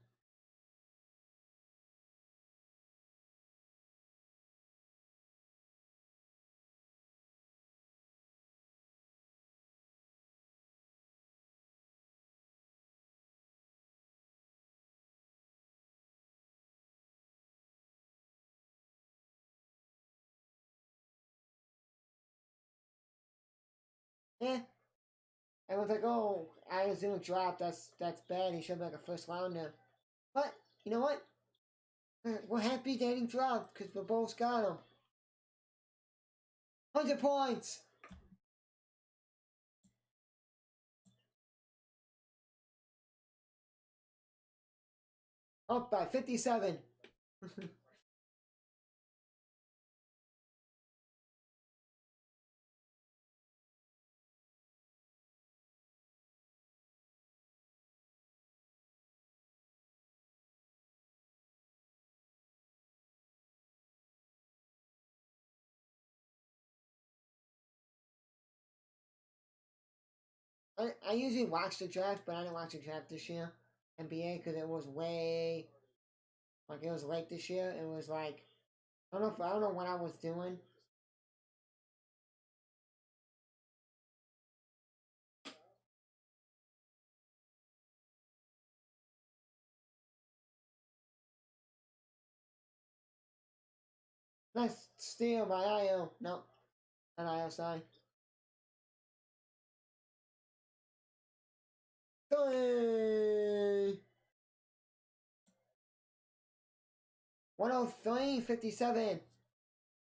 Speaker 1: Yeah. Everyone's like, oh, Arizona dropped. That's bad. He should be like a first rounder. But you know what? We're happy that he dropped because we both got him. 100 points. Up by 57. I usually watch the draft, but I didn't watch the draft this year, NBA, because it was way, like it was late this year. It was like I don't know what I was doing. Nice steal by IO. No, not IO. Sorry. 103.57.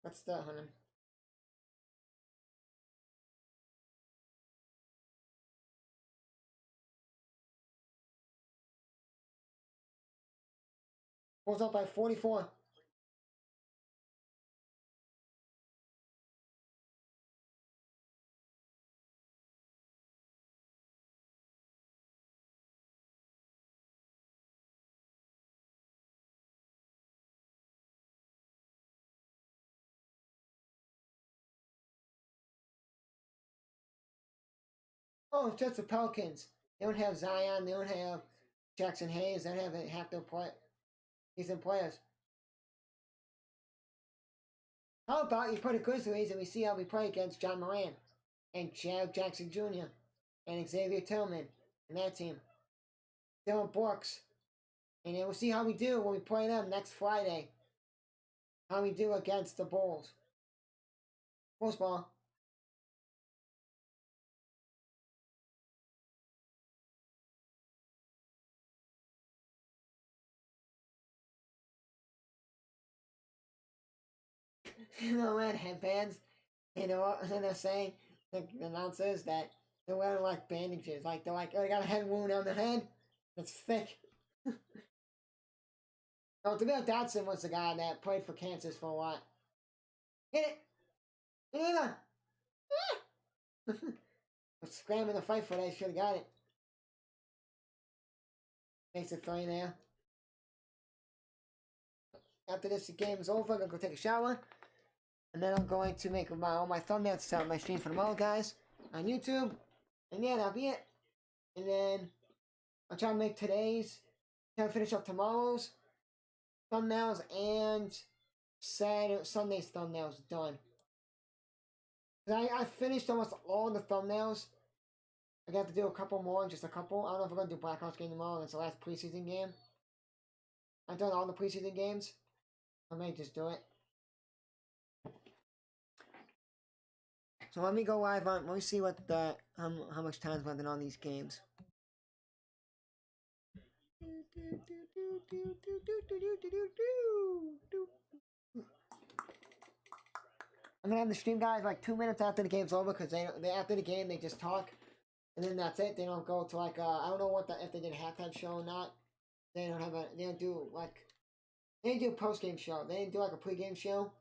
Speaker 1: What's that, honey? Pulls up by 44. Oh, it's just the Pelicans. They don't have Zion. They don't have Jackson Hayes. They don't have half their decent players. How about you put a Grizzlies and we see how we play against John Moran and Chad Jackson Jr. and Xavier Tillman and that team. Dylan Brooks. And then we'll see how we do when we play them next Friday. How we do against the Bulls. Bulls ball. You know what, headbands? You know what they're saying? The announcers that they're wearing like bandages. Like they're like, oh, they got a head wound on the head. That's thick. Oh, Deville Dotson was the guy that played for Kansas for a while. Hit it! Hit it! Was scrambling to fight for that, should have got it. Makes it three there. After this game is over, I'm gonna go take a shower. And then I'm going to make all my thumbnails to start my stream for tomorrow, guys, on YouTube. And yeah, that'll be it. And then I'll try to make today's, try to finish up tomorrow's thumbnails and Sunday's thumbnails done. I finished almost all the thumbnails. I got to do a couple more, just a couple. I don't know if we're going to do Blackhawks game tomorrow. It's the last preseason game. I've done all the preseason games. I may just do it. So let me go live on. Let me see what the how much time's left in all these games. I'm gonna have the stream guys like 2 minutes after the game's over because they after the game they just talk, and then that's it. They don't go to like I don't know what if they did a halftime show or not. They don't do a post game show. They didn't do like a pregame show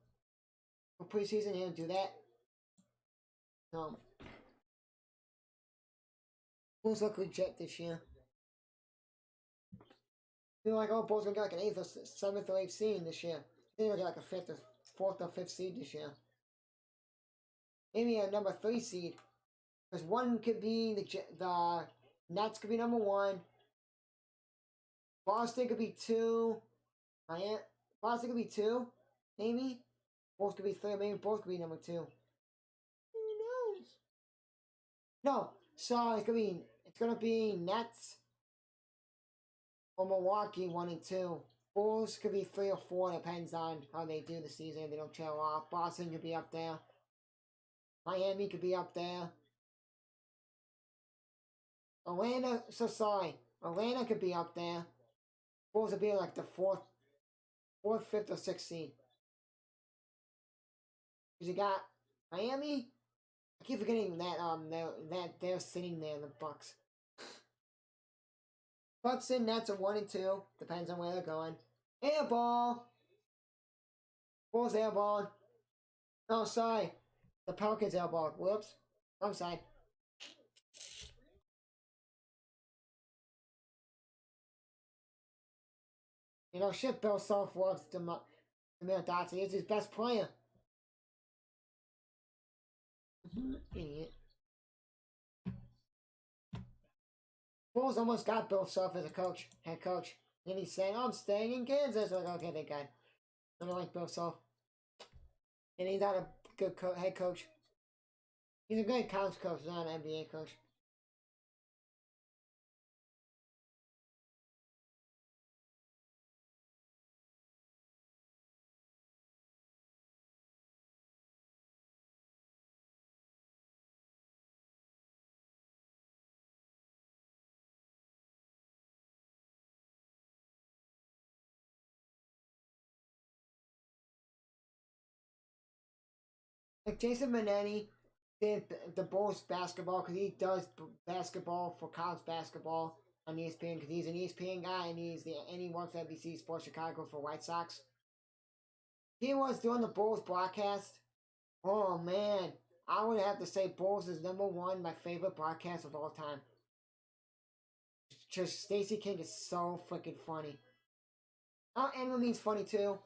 Speaker 1: for preseason. They didn't do that. Bulls look legit this year. People are like, oh, Bulls gonna get like an 8th or 7th or 8th seed this year. They're gonna get like a 5th or 4th or 5th seed this year. Maybe a number 3 seed. Because one could be the Nets could be number 1. Boston could be 2. Boston could be 2, maybe. Both could be 3, maybe both could be number 2. Who knows? No, sorry, it's gonna be Nets or Milwaukee 1 and 2. Bulls could be 3 or 4, depends on how they do the season. If they don't trail off. Boston could be up there. Miami could be up there. Atlanta could be up there. Bulls would be like the 4th, 5th, or 6th seed. Because you got Miami. I keep forgetting that they're sitting there, the Bucks. Bucks and Nets are 1 and 2. Depends on where they're going. Air ball. Bulls air ball. Oh, sorry. The Pelicans air ball. Whoops. Wrong side. You know, shit, Bill Self loves Demir Dotson. He's his best player. Idiot. Bulls almost got Bill Self as a coach, head coach. And he's saying, oh, I'm staying in Kansas. Like, okay, thank God. I don't like Bill Self. And he's not a good head coach. He's a good college coach, not an NBA coach. Like Jason Manetti did the Bulls basketball because he does basketball for college basketball on ESPN because he's an ESPN guy and he works at NBC Sports Chicago for White Sox. He was doing the Bulls broadcast. Oh man, I would have to say Bulls is #1, my favorite broadcast of all time. Just Stacey King is so freaking funny. Oh, and Lamin's funny too.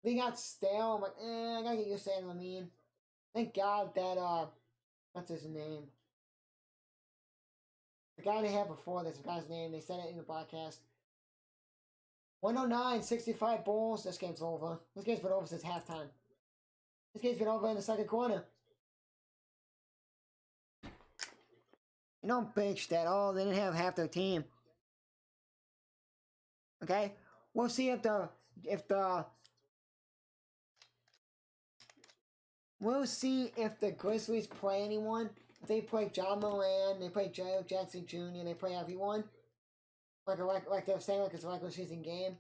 Speaker 1: They got stale. I'm like, I gotta get used to Lamin. Thank God that what's his name? The guy they had before this guy's name. They said it in the broadcast. 109-65 Bulls. This game's over. This game's been over since halftime. This game's been over in the second quarter. You don't bitch that, oh, they didn't have half their team. Okay? We'll see we'll see if the Grizzlies play anyone. If they play John Moran, they play Joe Jackson Jr., they play everyone. Like they're saying, like it's a regular season game.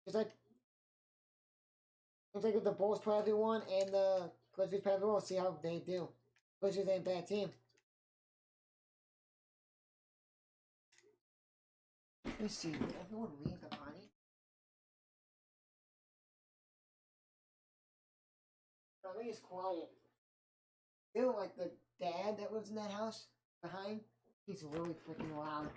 Speaker 1: It's like if the Bulls play everyone and the Grizzlies play everyone, we'll see how they do. Grizzlies ain't a bad team. Let me see, did everyone leave the party? No, I think it's quiet. They look like the dad that lives in that house behind. He's really freaking loud.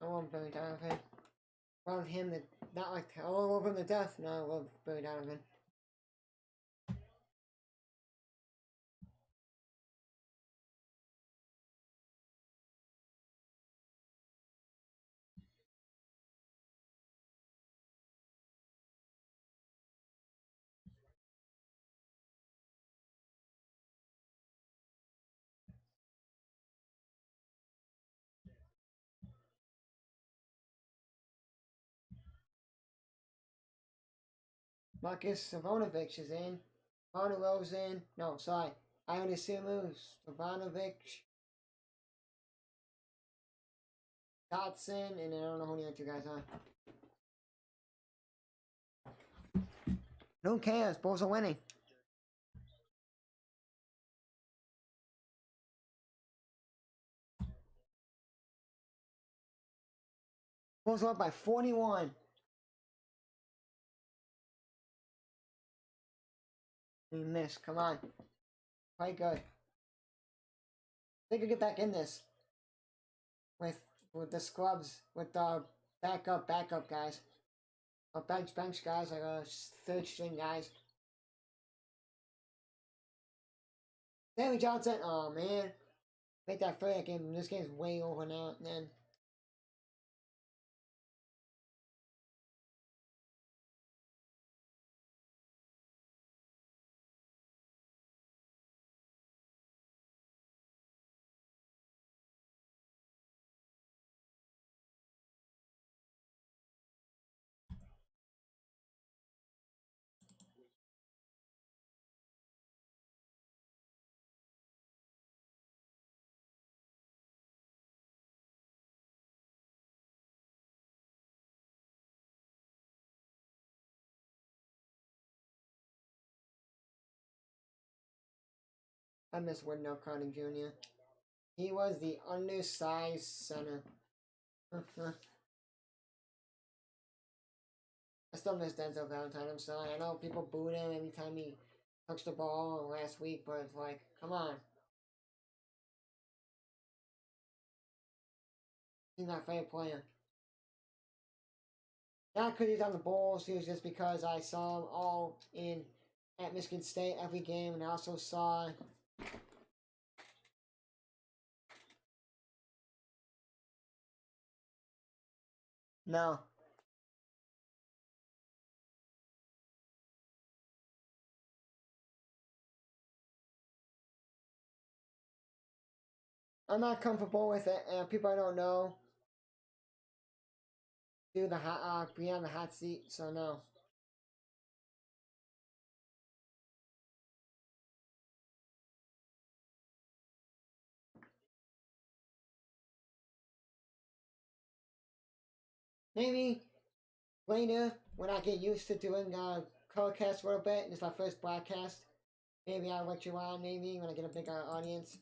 Speaker 1: I love Barry Donovan. Love him to, not like, I love him to death. No, I love Barry Donovan. Marcus Savonovic is in. Monolo's in. No, sorry. Iodisimu, Savonovic, Dotson, and I don't know who the other two guys are. Who cares? Bulls are winning. Bulls are up by 41. We missed. Come on. Play good. They could get back in this. With the scrubs. With the backup guys. Or bench guys. Like a third string guys. Sammy Johnson. Oh, man. Make that free game. This game's way over now, man. I miss Wendell Carter Jr. He was the undersized center. I still miss Denzel Valentine. I'm sorry. I know people booed him every time he touched the ball last week, but it's like, come on. He's not a fair player. Not because he's on the Bulls. He was just because I saw him all in at Michigan State every game, and I also saw. No. I'm not comfortable with it, and people I don't know do the be on the hot seat, so no. Maybe later, when I get used to doing colorcast a little bit, and it's my first broadcast, maybe I'll let you on, maybe, when I get a bigger audience.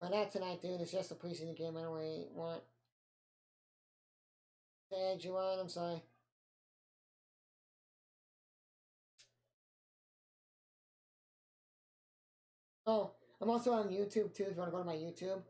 Speaker 1: But not tonight, dude. It's just a preseason game. I don't really want to edge you on. I'm sorry. Oh, I'm also on YouTube, too, if you want to go to my YouTube.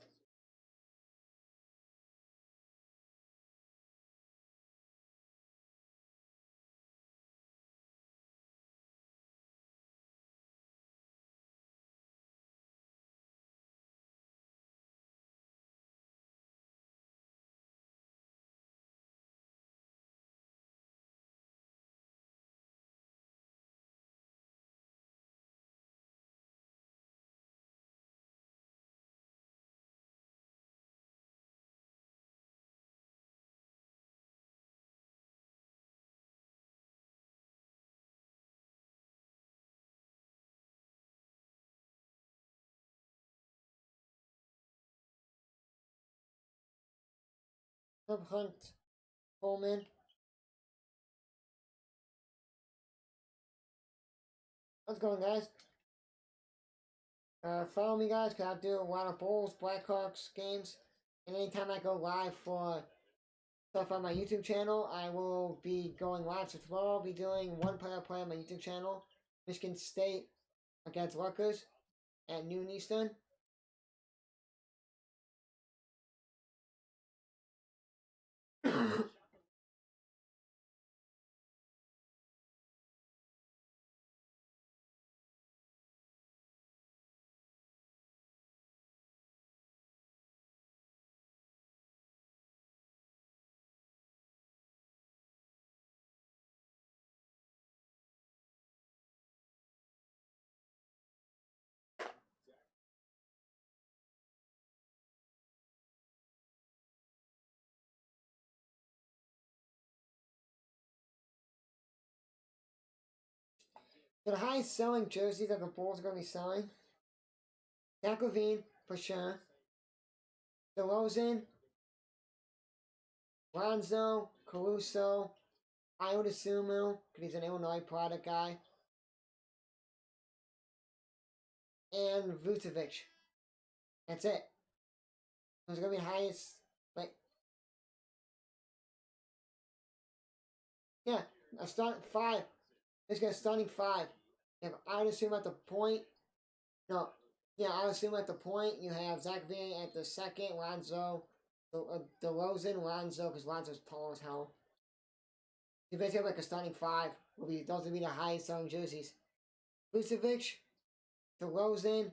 Speaker 1: Sub Hunt Coleman. How's it going, guys? Follow me, guys, because I do a lot of Bulls, Blackhawks games. And anytime I go live for stuff on my YouTube channel, I will be going live. So tomorrow I'll be doing one player play on my YouTube channel. Michigan State against Rutgers at noon Eastern. So the highest selling jerseys that the Bulls are going to be selling: Zach LaVine, for sure. DeRozan, Lonzo, Caruso, Iota Sumu, because he's an Illinois product guy, and Vucevic. That's it. Those are going to be the highest. Like, yeah, a start 5. It's going to starting 5. If I would assume at the point, no, yeah, I would assume at the point you have Zach LaVine at the second, Lonzo, DeRozan, Lonzo, because Lonzo's tall as hell. You basically have like a starting 5. Those will be the highest selling jerseys. Vucevic, DeRozan,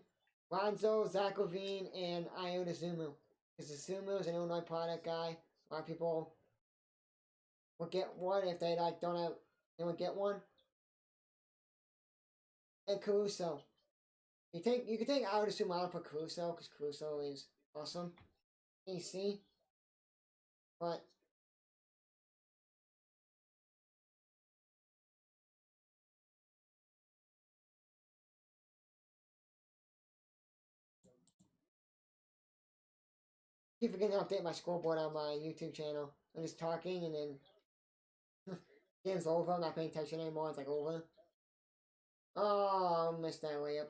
Speaker 1: Lonzo, Zach LaVine, and Iota Sumu. Because Sumu is an Illinois product guy. A lot of people will get one if they like don't have. They would get one. And Caruso. You can take Iota Sumu out and put Caruso because Caruso is awesome. AC. But keep forgetting to update my scoreboard on my YouTube channel. I'm just talking and then game's over. I'm not paying attention anymore. It's like over. Oh, I missed that layup.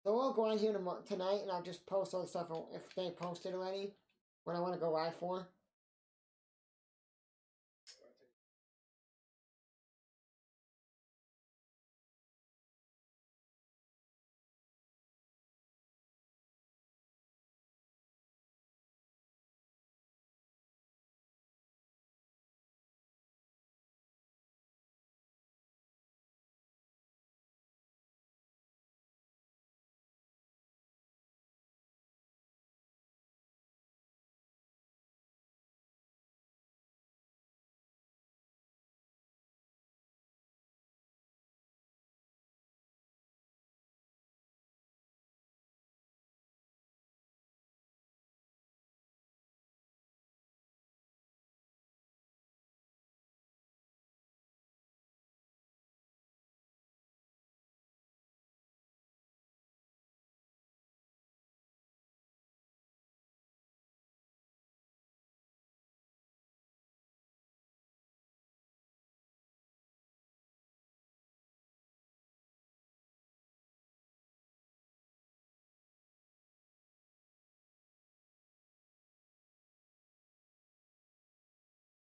Speaker 1: So we'll go on here tonight and I'll just post all the stuff if they posted already. What I want to go live for.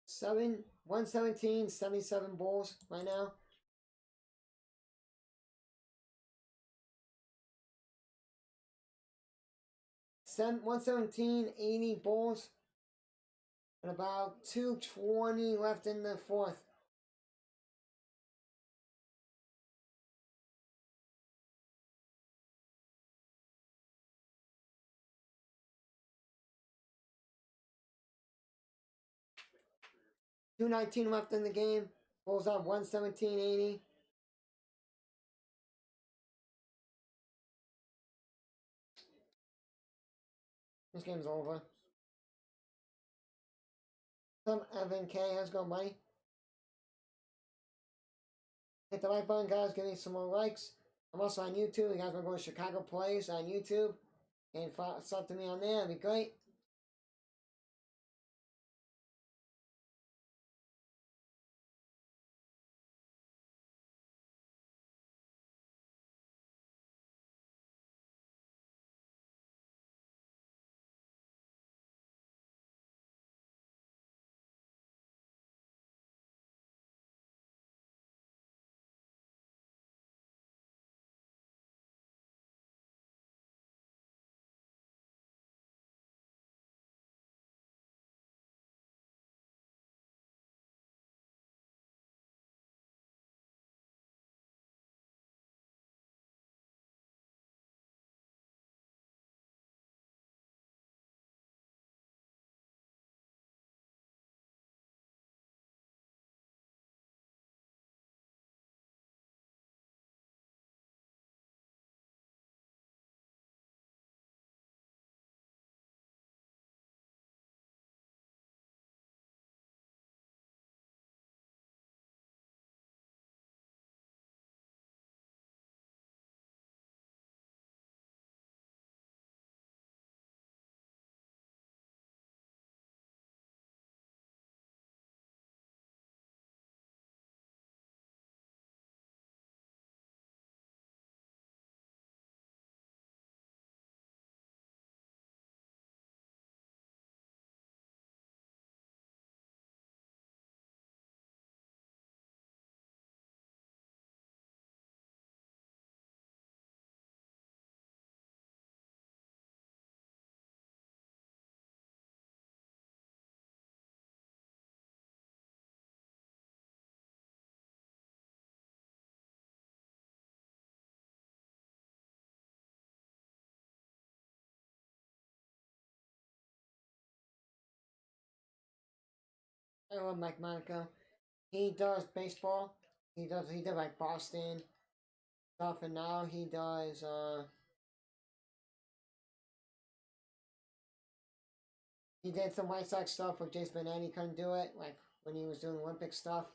Speaker 1: Seven, 117, 77 Bulls right now. 117, 80 Bulls. And about 220 left in the fourth. $219 left in the game. Bulls on 117.80. This game's over. Some Evan K has gone money. Hit the like button, guys. Give me some more likes. I'm also on YouTube. You guys want to go to Chicago Plays on YouTube and sub to me on there. That'd be great. I love Mike Monaco. He does baseball. He did like Boston stuff, and now he does he did some White Sox stuff with Jason Benetti. Couldn't do it like when he was doing Olympic stuff.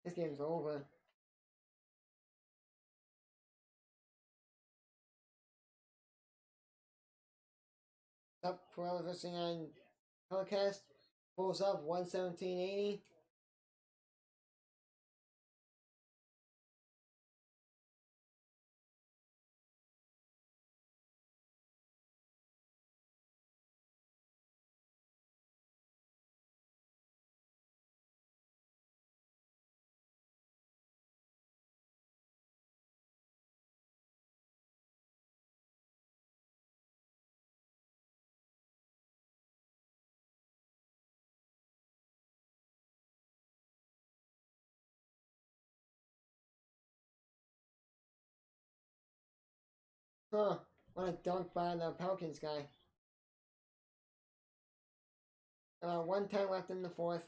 Speaker 1: This game's over. Up for listening on podcast. Pulls up 117.80. Huh. What a dunk by the Pelicans guy. 1:10 left in the fourth.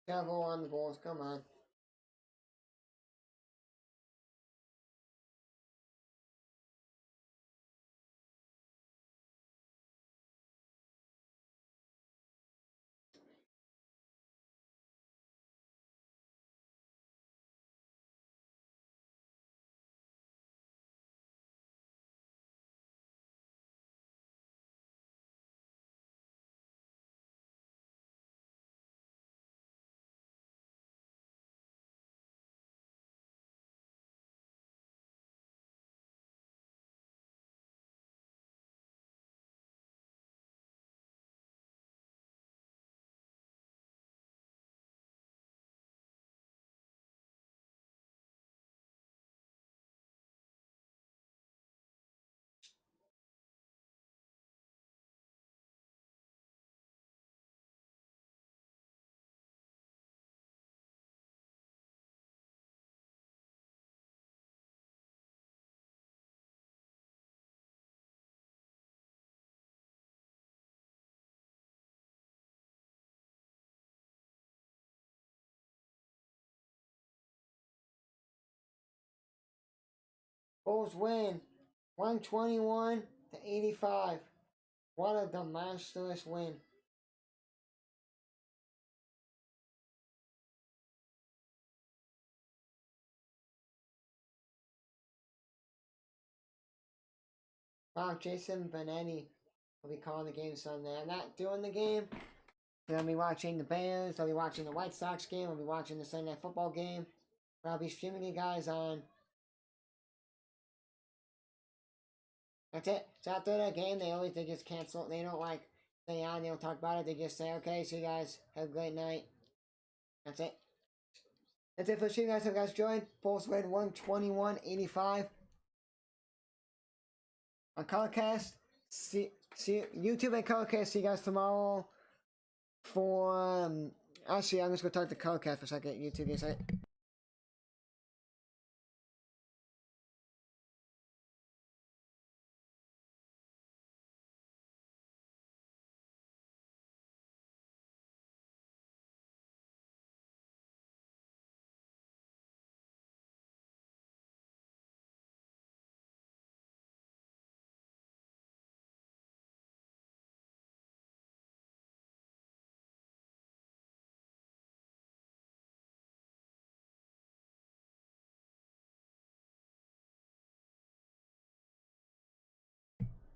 Speaker 1: Travel on the Bulls. Come on. Bulls win 121-85. What a demonstrous win. Wow, Jason Benetti will be calling the game Sunday. I'm not doing the game. I'll be watching the Bears. I'll be watching the White Sox game. I'll be watching the Sunday Night Football game. I'll be streaming you guys on. That's it. So after that game, they just cancel. They don't like stay on. They don't talk about it. They just say, okay, see you guys. Have a great night. That's it. That's it for the stream, guys. Hope you guys joined. Bulls win 121-85. On Colorcast. See YouTube and Colorcast. See you guys tomorrow for actually I'm just gonna talk to Colorcast for a second. YouTube, yes,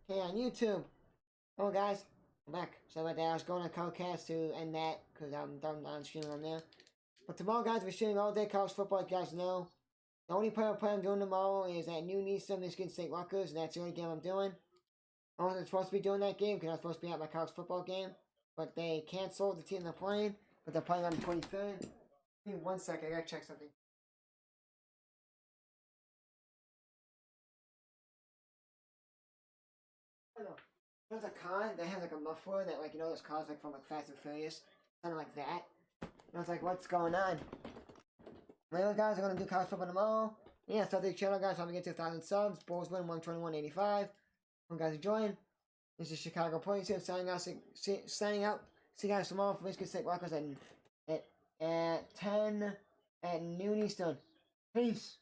Speaker 1: Okay, on YouTube. Oh, guys, I'm back. Sorry about that. I was going to Codecast to end that because I'm done on streaming on there. But tomorrow, guys, we're streaming all day college football. You guys know. The only play I'm doing tomorrow is that New Eastern Michigan State Rutgers, and that's the only game I'm doing. I wasn't supposed to be doing that game because I was supposed to be at my college football game, but they canceled the team they're playing. But they're playing on the 23rd. Give me 1 second. I gotta check something. I don't know. There's a car that has like a muffler that, like, you know, those cars like from like Fast and Furious, kind of like that. And I was like, what's going on? Well, guys, I'm gonna do college football tomorrow. Yeah, start the channel, guys. I'm gonna get to 1,000 subs. Bulls win 121.85. Hope you guys enjoying. This is Chicago Police here, signing out. See you guys tomorrow for Michigan State Rutgers at 10 at noon Eastern. Peace.